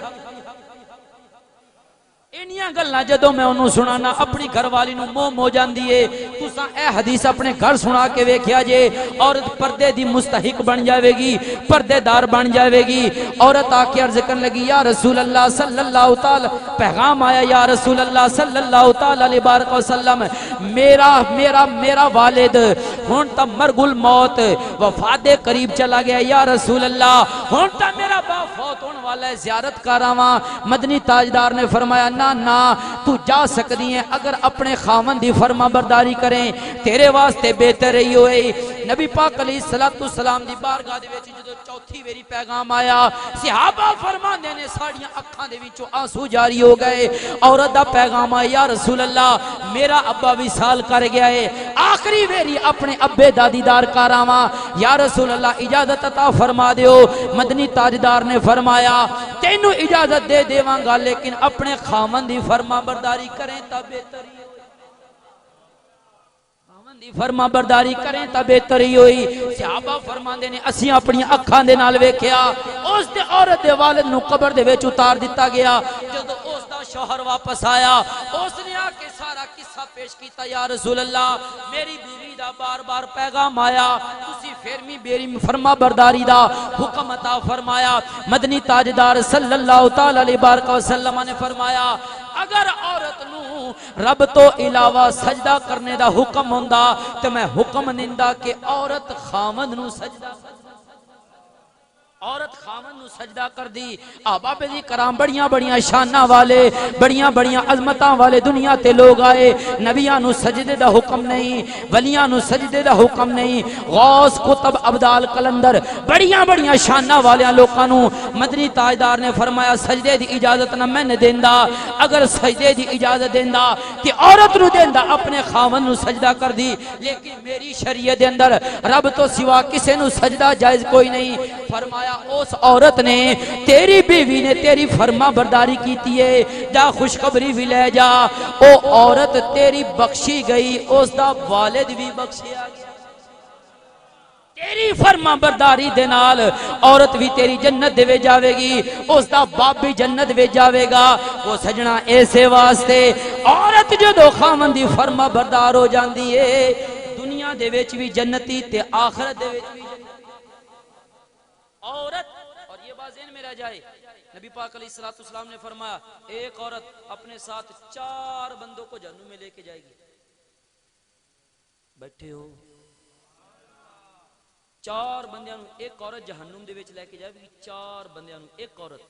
انیاں گلاں جدوں میں انہوں سنانا اپنی گھر والی نو موہ مو جاندی ہے تساں اے حدیث اپنے گھر سنا کے ویکھیا جے عورت پردے دی مستحق بن جاوے گی پردے دار بن جاوے گی عورت آ کے عرض کرنے لگی یا رسول اللہ صلی اللہ تعالی پیغام آیا یا رسول اللہ صلی اللہ تعالی علیہ بارک وسلم میرا والد ہن تا مرگ الموت وفات قریب چلا گیا یا رسول اللہ ہن تا میرا باپ فوت ہونے والا ہے زیارت کراواں مدنی تاجدار نے فرمایا نا تو جا سکتی ہیں اگر اپنے خاوند دی فرما برداری کریں تیرے واسطے بہتر رہی ہوئے نبی پاک علیہ السلام دی بارگاہ دے وچ جدوں چوتھی ویری پیغام آیا صحابہ فرماندے نے ساڑیاں اکھاں دے وچوں آنسو جاری ہو گئے عورت دا پیغام آیا یا رسول اللہ میرا ابا وصال کر گیا ہے آخری ویری اپنے ابے دا دیدار کراواں یا رسول اللہ اجازت عطا فرما دیو مدنی تاجدار نے فرمایا تینوں اجازت دے دیواں گا لیکن اپنے خاوند دی فرما برداری کریں تا بہتر ہی دی فرما برداری کریں تا بہتر ہی ہوئی صحابہ فرماندے نے اسی اپنی اکھاں دے نال ویکھیا اس دے عورت دے والد نو قبر دے وچ اتار دتا گیا جدوں اس دا شوہر واپس آیا اس نے آ کے سارا قصہ پیش کیتا یا رسول اللہ میری بیوی دا بار بار پیغام آیا تسی فرمی بیری فرما برداری دا حکم عطا فرمایا مدنی تاجدار صلی اللہ تعالی علیہ وآلہ وسلم نے فرمایا اگر عورت نو رب تو علاوہ سجدہ کرنے دا حکم ہوندا تو میں حکم نندا کہ عورت خامد نو سجدہ عورت خامن نو سجدہ کر دی آباب دی کرام بڑیاں شانہ والے بڑیاں عظمتاں والے دنیا تے لوگ آئے نبیاں نو سجدے دا حکم نہیں ولیاں نو سجدے دا حکم نہیں غوث قطب عبدال قلندر بڑیاں شانہ والیاں لوکاں نو مدنی تاجدار نے فرمایا سجدے دی اجازت نہ میں نے دیندا اگر سجدے دی اجازت دیندا کہ عورت نو دیندا اپنے خامن نو سجدہ کر دی لیکن میری شریعت دے اندر رب تو سوا کسے نو سجدہ جائز کوئی نہیں فرمایا اس عورت نے تیری بیوی نے تیری فرما برداری کیتی ہے جا خوشخبری بھی لے جا او عورت تیری بخشی گئی اس دا والد بھی بخشیا گیا تیری فرما برداری دے نال عورت بھی تیری جنت دے وے جاوے گی اس دا باپ بھی جنت وے جاوے گا وہ سجنا ایسے واسطے عورت جدو خامن دی فرما بردار ہو جاندی ہے دنیا دے وچ بھی جنتی تے آخرت دے وچ بھی عورت اور یہ بات ذہن میں رہ جائے نبی پاک علیہ السلام نے فرمایا ایک عورت اپنے ساتھ 4 بندوں کو جہنم میں لے کے جائے گی بیٹھے ہو 4 بندیاں نو ایک عورت جہنم دے وچ لے کے جائے گی 4 بندیاں نو ایک عورت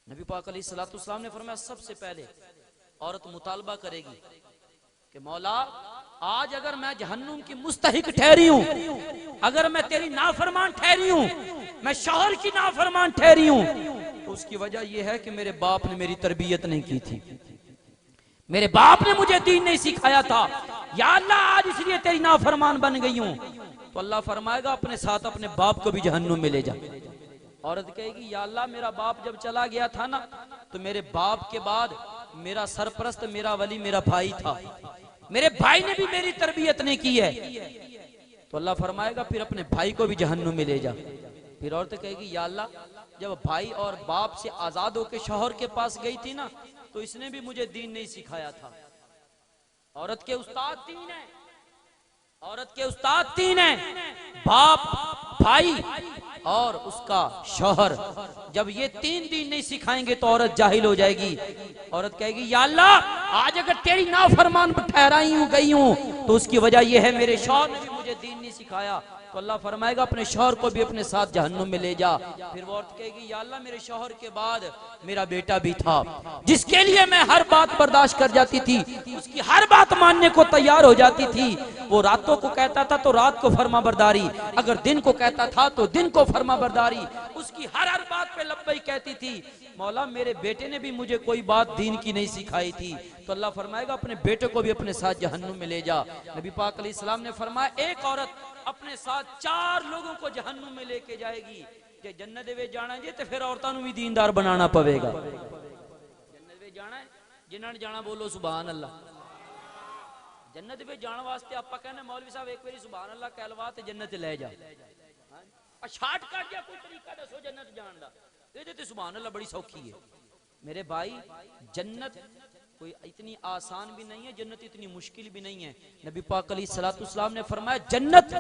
نبی پاک علیہ السلام نے فرمایا سب سے پہلے عورت مطالبہ کرے گی کہ مولا آج اگر میں جہنم کی مستحق ٹھہری ہوں اگر میں تیری نافرمان ٹھہری ہوں میں شوہر کی نافرمان ٹھہری ہوں تو اس کی وجہ یہ ہے کہ میرے باپ نے میری تربیت نہیں کی تھی میرے باپ نے مجھے دین نہیں سکھایا تھا یا اللہ آج اس لیے تیری نافرمان بن گئی ہوں تو اللہ فرمائے گا اپنے ساتھ اپنے باپ کو بھی جہنم میں لے جا عورت کہے گی یا اللہ میرا باپ جب چلا گیا تھا نا تو میرے باپ کے بعد میرا سرپرست میرا ولی میرا بھائی تھا میرے بھائی نے بھی میری تربیت نہیں کی ہے تو اللہ فرمائے گا پھر اپنے بھائی کو بھی جہنم میں لے جا پھر عورت کہے گی یا اللہ جب بھائی اور باپ سے آزاد ہو کے شوہر کے پاس گئی تھی نا تو اس نے بھی مجھے دین نہیں سکھایا تھا عورت کے استاد 3 ہیں عورت کے استاد 3 ہیں باپ بھائی اور اس کا شوہر جب یہ 3 دین نہیں سکھائیں گے تو عورت جاہل ہو جائے گی. عورت کہے گی یا اللہ آج اگر تیری نافرمان ٹھہرائی ہوں گئی ہوں تو اس کی وجہ یہ ہے میرے شوہر نے بھی مجھے دین نہیں سکھایا. تو اللہ فرمائے گا اپنے شوہر کو بھی اپنے ساتھ جہنم میں لے جا. پھر وہ عورت کہے گی یا اللہ میرے شوہر کے بعد میرا بیٹا بھی تھا جس کے لیے میں ہر بات برداشت کر جاتی تھی, اس کی ہر بات ماننے کو تیار ہو جاتی تھی. وہ راتوں کو کہتا تھا تو رات کو فرما برداری, اگر دن کو کہتا تھا تو دن کو فرما برداری, اس کی ہر بات پہ لبیک کہتی تھی. مولا میرے بیٹے نے بھی مجھے کوئی بات دین کی نہیں سکھائی تھی. تو اللہ فرمائے گا اپنے بیٹے کو بھی اپنے ساتھ جہنم میں لے جا. نبی پاک علیہ السلام نے فرمایا ایک عورت اپنے ساتھ 4 لوگوں کو جہنم میں لے کے جائے گی. کہ جنت وچ جانا جی تے پھر عورتاں نوں بھی دیندار بنانا پوے گا. جنت وچ جانا ہے جنہاں نے جانا بولو سبحان اللہ. جنت وچ جان واسطے آپا کہنے مولوی صاحب ایک باری سبحان اللہ کہہ لوا تے جنت لے جا. شارٹ کٹ یا کوئی طریقہ دسو جنت جان دا, یہ تے سبحان اللہ بڑی سوکھی ہے. میرے بھائی جنت کوئی اتنی آسان بھی نہیں ہے, جنت اتنی مشکل بھی نہیں ہے. نبی پاک علیہ الصلوۃ والسلام نے فرمایا جنت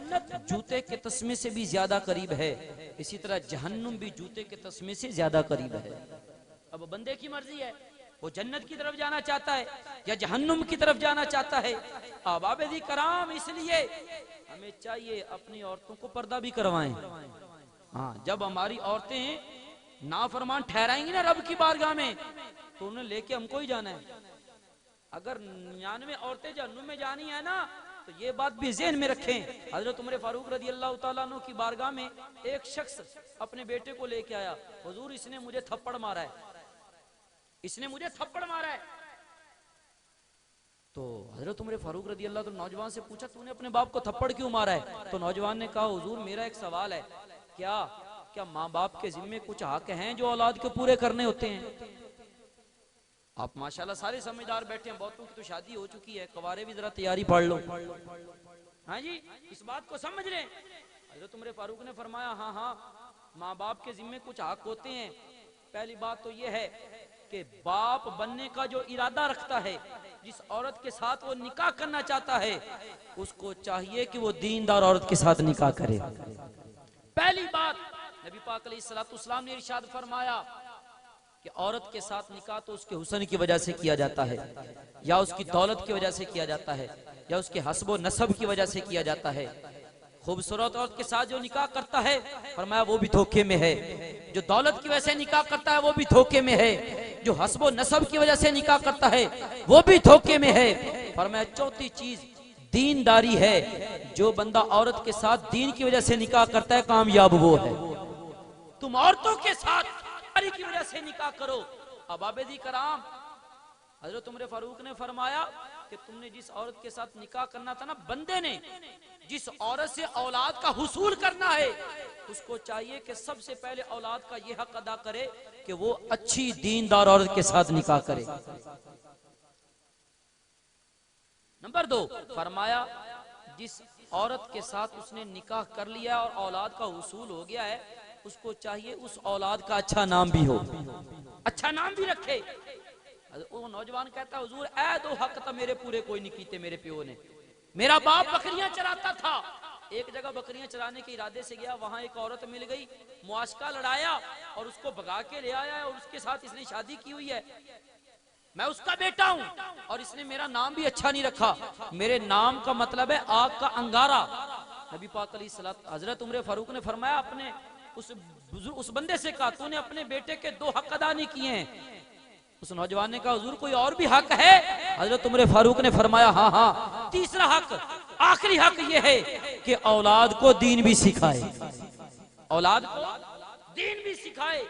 جوتے کے تسمے سے بھی زیادہ قریب ہے, اسی طرح جہنم بھی جوتے کے تسمے سے زیادہ قریب ہے. اب بندے کی مرضی ہے وہ جنت کی طرف جانا چاہتا ہے یا جہنم کی طرف جانا چاہتا ہے. احباب دی کرام اس لیے ہمیں چاہیے اپنی عورتوں کو پردہ بھی کروائیں. ہاں جب ہماری عورتیں نافرمان ٹھہرائیں گی نا رب کی بارگاہ میں تو انہیں لے کے ہم کو ہی جانا ہے. اگر 99 عورتیں جہنم میں جانی ہے نا تو یہ بات بھی ذہن میں رکھیں. حضرت عمر فاروق رضی اللہ تعالیٰ عنہ کی بارگاہ میں ایک شخص اپنے بیٹے کو لے کے آیا, حضور اس نے مجھے تھپڑ مارا ہے, اس نے مجھے تھپڑ مارا ہے. تو حضرت عمر فاروق رضی اللہ عنہ نوجوان سے پوچھا تو نے اپنے باپ کو تھپڑ کیوں مارا ہے؟ تو نوجوان نے کہا حضور میرا ایک سوال ہے, کیا ماں باپ کے ذمے کچھ حق ہیں جو اولاد کے پورے کرنے ہوتے ہیں؟ آپ ماشاءاللہ سارے سمجھدار بیٹھے ہیں, بہتوں کی تو شادی ہو چکی ہے, کوارے بھی ذرا تیاری پڑھ لو. ہاں جی اس بات کو سمجھ لیں. حضرت عمر فاروق نے فرمایا ہاں ماں باپ کے ذمے کچھ حق ہوتے ہیں. پہلی بات تو یہ ہے کہ باپ بننے کا جو ارادہ رکھتا ہے, جس عورت کے ساتھ وہ نکاح کرنا چاہتا ہے, اس کو چاہیے کہ وہ دیندار عورت کے ساتھ نکاح کرے. پہلی بات نبی پاک علیہ الصلوۃ والسلام نے ارشاد فرمایا کہ عورت کے ساتھ نکاح تو اس کے حسن کی وجہ سے کیا جاتا ہے, یا اس کی دولت کی وجہ سے کیا جاتا ہے, یا اس کے حسب و نسب کی وجہ سے کیا جاتا ہے. خوبصورت عورت کے ساتھ جو نکاح کرتا ہے فرمایا وہ بھی دھوکے میں ہے. جو دولت کی وجہ سے نکاح کرتا ہے وہ بھی دھوکے میں ہے. جو حسب و نسب کی وجہ سے نکاح کرتا ہے وہ بھی دھوکے میں ہے. فرمایا چوتھی چیز دینداری ہے. جو بندہ عورت کے ساتھ دین کی وجہ سے نکاح کرتا ہے کامیاب وہ ہے. تم عورتوں کے ساتھ کی وجہ سے نکاح کرو. احباب دی کرام حضرت عمر فاروق نے فرمایا کہ تم نے جس عورت کے ساتھ نکاح کرنا تھا نا, بندے نے جس عورت سے اولاد کا حصول کرنا ہے اس کو چاہیے کہ سب سے پہلے اولاد کا یہ حق ادا کرے کہ وہ اچھی دیندار عورت کے ساتھ نکاح کرے. نمبر 2 فرمایا جس عورت کے ساتھ اس نے نکاح کر لیا اور اولاد کا حصول ہو گیا ہے اس کو چاہیے اس اولاد کا اچھا نام بھی ہو, اچھا نام بھی رکھے. وہ نوجوان کہتا حضور اے 2 حق تا میرے پورے کوئی نہیں کیتے میرے پیو نے. میرا باپ بکریاں چراتا تھا, ایک جگہ بکریاں چرانے کے ارادے سے گیا, وہاں ایک عورت مل گئی, معاشقہ لڑایا اور اس کو بھگا کے لے آیا اور اس کے ساتھ اس نے شادی کی ہوئی ہے. میں اس کا بیٹا ہوں اور اس نے میرا نام بھی اچھا نہیں رکھا. میرے نام کا مطلب ہے آگ کا انگارہ. نبی پاک علیہ الصلوۃ حضرت عمر فاروق نے فرمایا اپنے اس بندے سے کہا تو نے اپنے بیٹے کے 2 حق ادا نہیں کیے ہیں. اس نوجوان نے کہا حضور کوئی اور بھی حق ہے؟ حضرت عمر فاروق نے فرمایا ہاں تیسرا حق, آخری حق یہ ہے کہ اولاد کو دین بھی سکھائے, اولاد کو دین بھی سکھائے.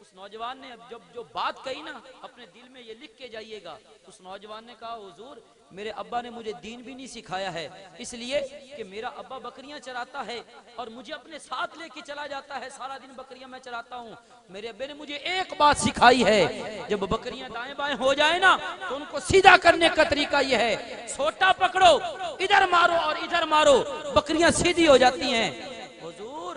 اس نوجوان نے جب جو بات کہی نا اپنے دل میں یہ لکھ کے جائیے گا. اس نوجوان نے کہا حضور میرے ابا نے مجھے دین بھی نہیں سکھایا ہے, اس لیے کہ میرا ابا بکریاں چراتا ہے اور مجھے اپنے ساتھ لے کے چلا جاتا ہے, سارا دن بکریاں میں چراتا ہوں. میرے ابے نے مجھے ایک بات سکھائی ہے, جب بکریاں دائیں بائیں ہو جائیں نا تو ان کو سیدھا کرنے کا طریقہ یہ ہے سوٹا پکڑو, ادھر مارو اور ادھر مارو, بکریاں سیدھی ہو جاتی ہیں. حضور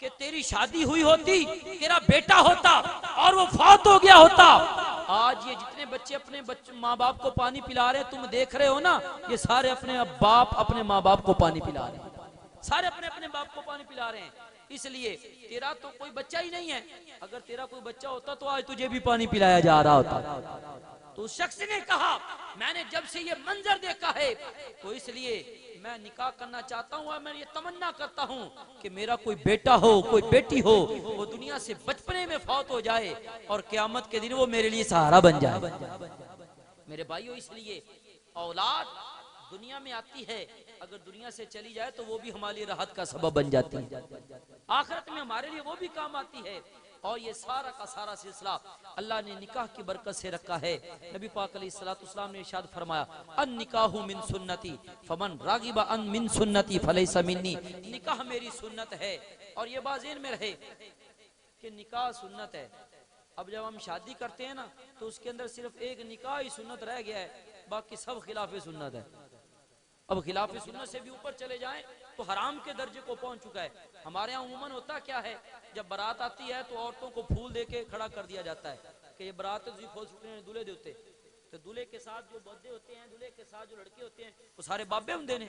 کہ تیری شادی ہوئی ہوتی، تیرا بیٹا ہوتا اور وہ فوت ہو گیا ہوتا۔ آج یہ جتنے بچے اپنے ماں باپ کو پانی پلا رہے ہیں، تم دیکھ رہے ہو نا، یہ سارے اپنے باپ اپنے ماں باپ کو پانی پلا رہے ہیں، سارے اپنے اپنے باپ کو پانی پلا رہے ہیں۔ اس لیے تیرا تو کوئی بچہ ہی نہیں ہے، اگر تیرا کوئی بچہ ہوتا تو آج تجھے بھی پانی پلایا جا رہا ہوتا۔ تو اس شخص نے کہا میں نے جب سے یہ منظر دیکھا ہے تو اس لیے میں نکاح کرنا چاہتا ہوں، اور میں یہ تمنا کرتا ہوں کہ میرا کوئی بیٹا ہو، کوئی بیٹی ہو، وہ دنیا سے بچپنے میں فوت ہو جائے اور قیامت کے دن وہ میرے لیے سہارا بن جائے۔ میرے بھائیو، اس لیے اولاد دنیا میں آتی ہے، اگر دنیا سے چلی جائے تو وہ بھی ہمارے لیے راحت کا سبب بن جاتی ہے، آخرت میں ہمارے لیے وہ بھی کام آتی ہے۔ اور یہ سارا کا سارا سلسلہ اللہ نے نکاح کی برکت سے رکھا ہے۔ نبی پاک علیہ السلام نے ارشاد فرمایا النکاح من سنتی فمن راغب عن من سنتی فلیس منی، نکاح میری سنت ہے۔ اور یہ بات ذہن میں رہے کہ نکاح سنت ہے۔ اب جب ہم شادی کرتے ہیں نا تو اس کے اندر صرف ایک نکاح ہی سنت رہ گیا ہے، باقی سب خلاف سنت ہے۔ اب خلاف سنت سے بھی اوپر چلے جائیں تو حرام کے درجے کو پہنچ چکا ہے۔ ہمارے ہاں عموماً ہوتا کیا ہے، جب بارات آتی ہے تو عورتوں کو پھول دے کے کھڑا کر دیا جاتا ہے کہ یہ بارات تجھے پھول سکنے دولے دیتے، تو دولے کے ساتھ جو بدے ہوتے ہیں، دولے کے ساتھ جو لڑکے ہوتے ہیں، وہ سارے بابے ہم دینے۔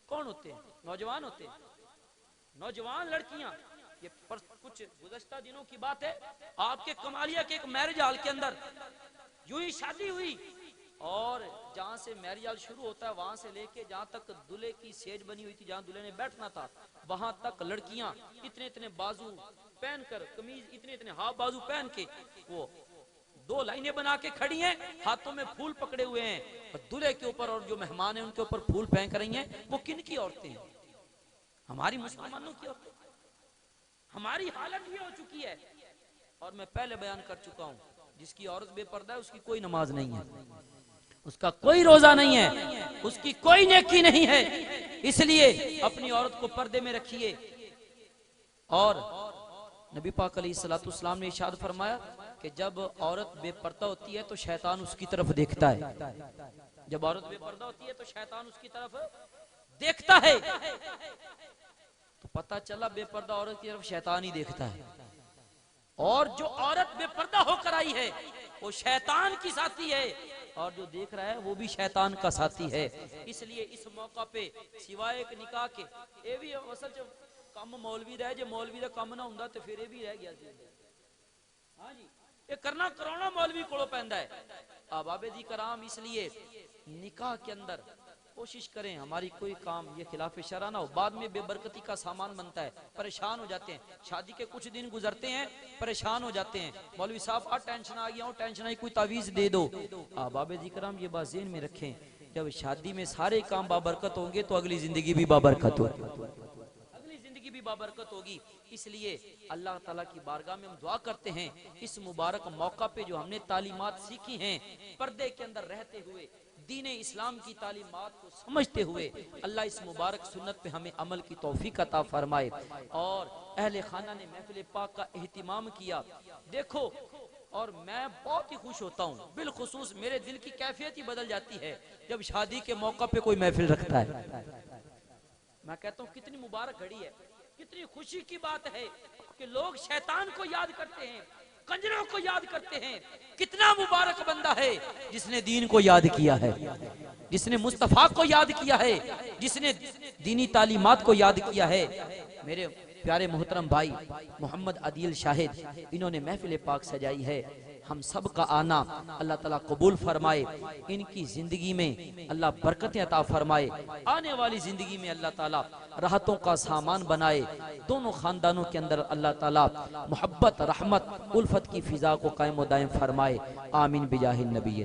کون ہوتے ہیں؟ نوجوان ہوتے ہیں، نوجوان لڑکیاں۔ یہ کچھ گزشتہ دنوں کی بات ہے، آپ کے کمالیہ کے ایک میرج ہال کے اندر یوں ہی شادی ہوئی، اور جہاں سے میرج ہال شروع ہوتا ہے وہاں سے لے کے جہاں تک دلہے کی سیج بنی ہوئی تھی، جہاں دلہے نے بیٹھنا تھا، وہاں تک لڑکیاں اتنے اتنے بازو پہن کر، قمیض اتنے اتنے ہاف بازو پہن کے، وہ دو لائنیں بنا کے کھڑی ہیں، ہاتھوں میں پھول پکڑے ہوئے ہیں، اور دلہے کے اوپر اور جو مہمان ہیں ان کے اوپر پھول پھینک رہی ہیں۔ وہ کن کی عورتیں ہیں؟ ہماری مسلمانوں کی عورتیں۔ ہماری حالت یہ ہو چکی ہے، اور میں پہلے بیان کر چکا ہوں، جس کی عورت بے پردہ ہے اس کی کوئی نماز نہیں ہے، اس کا کوئی روزہ نہیں ہے، اس کی کوئی نیکی نہیں ہے۔ اس لیے اپنی عورت کو پردے میں رکھیے۔ اور نبی پاک علیہ السلام نے ارشاد فرمایا کہ جب عورت بے پردہ ہوتی ہے تو شیطان اس کی طرف دیکھتا ہے، جب عورت بے پردہ ہوتی ہے تو شیطان اس کی طرف دیکھتا ہے۔ تو پتہ چلا بے پردہ عورت کی طرف شیطان ہی دیکھتا ہے، اور جو عورت بے پردہ ہو کر آئی ہے وہ شیطان کی ساتھی ہے، اور جو دیکھ رہا ہے وہ بھی شیطان کا ساتھی ہے۔ اس لیے اس موقع پہ سوائے ایک نکاح کے اے بھی اصل جو کم مولوی رہ جے، مولوی دا کم نہ ہوندا تے پھر اے بھی رہ گیا سی۔ ہاں جی، یہ کرنا کرونا مولوی کولو پیندا ہے۔ احباب دی کرام، اس لیے نکاح کے اندر کوشش کریں ہماری کوئی کام یہ خلاف شرع نہ ہو، بعد میں بے برکتی کا سامان بنتا ہے، پریشان ہو جاتے ہیں، شادی کے کچھ دن گزرتے ہیں پریشان ہو جاتے ہیں، مولوی صاحب ٹینشن آ گیا ہوں، ٹینشن آئی، کوئی تعویذ دے دو۔ احباب دی کرام، یہ بات ذہن میں رکھیں، جب شادی میں سارے کام بابرکت ہوں گے تو اگلی زندگی بھی بابرکت ہوگی، اگلی زندگی بھی بابرکت ہوگی۔ اس لیے اللہ تعالیٰ کی بارگاہ میں ہم دعا کرتے ہیں، اس مبارک موقع پہ جو ہم نے تعلیمات سیکھی ہیں، پردے کے اندر رہتے ہوئے دین اسلام کی تعلیمات کو سمجھتے ہوئے، اللہ اس مبارک سنت پہ ہمیں عمل کی توفیق عطا فرمائے۔ اور اہل خانہ نے محفل پاک کا اہتمام کیا، دیکھو، اور میں بہت ہی خوش ہوتا ہوں، بالخصوص میرے دل کی کیفیت ہی بدل جاتی ہے جب شادی کے موقع پہ کوئی محفل رکھتا ہے۔ میں کہتا ہوں کتنی مبارک گھڑی ہے، کتنی خوشی کی بات ہے کہ لوگ شیطان کو یاد کرتے ہیں، کنجروں کو یاد کرتے ہیں۔ کتنا مبارک بندہ ہے جس نے دین کو یاد کیا ہے، جس نے مصطفیٰ کو یاد کیا ہے، جس نے دینی تعلیمات کو یاد کیا ہے۔ میرے پیارے محترم بھائی محمد عدیل شاہد، انہوں نے محفل پاک سجائی ہے، ہم سب کا آنا اللہ تعالیٰ قبول فرمائے، ان کی زندگی میں اللہ برکتیں عطا فرمائے، آنے والی زندگی میں اللہ تعالیٰ راحتوں کا سامان بنائے، دونوں خاندانوں کے اندر اللہ تعالیٰ محبت، رحمت، الفت کی فضا کو قائم و دائم فرمائے، آمین بجاہ النبی۔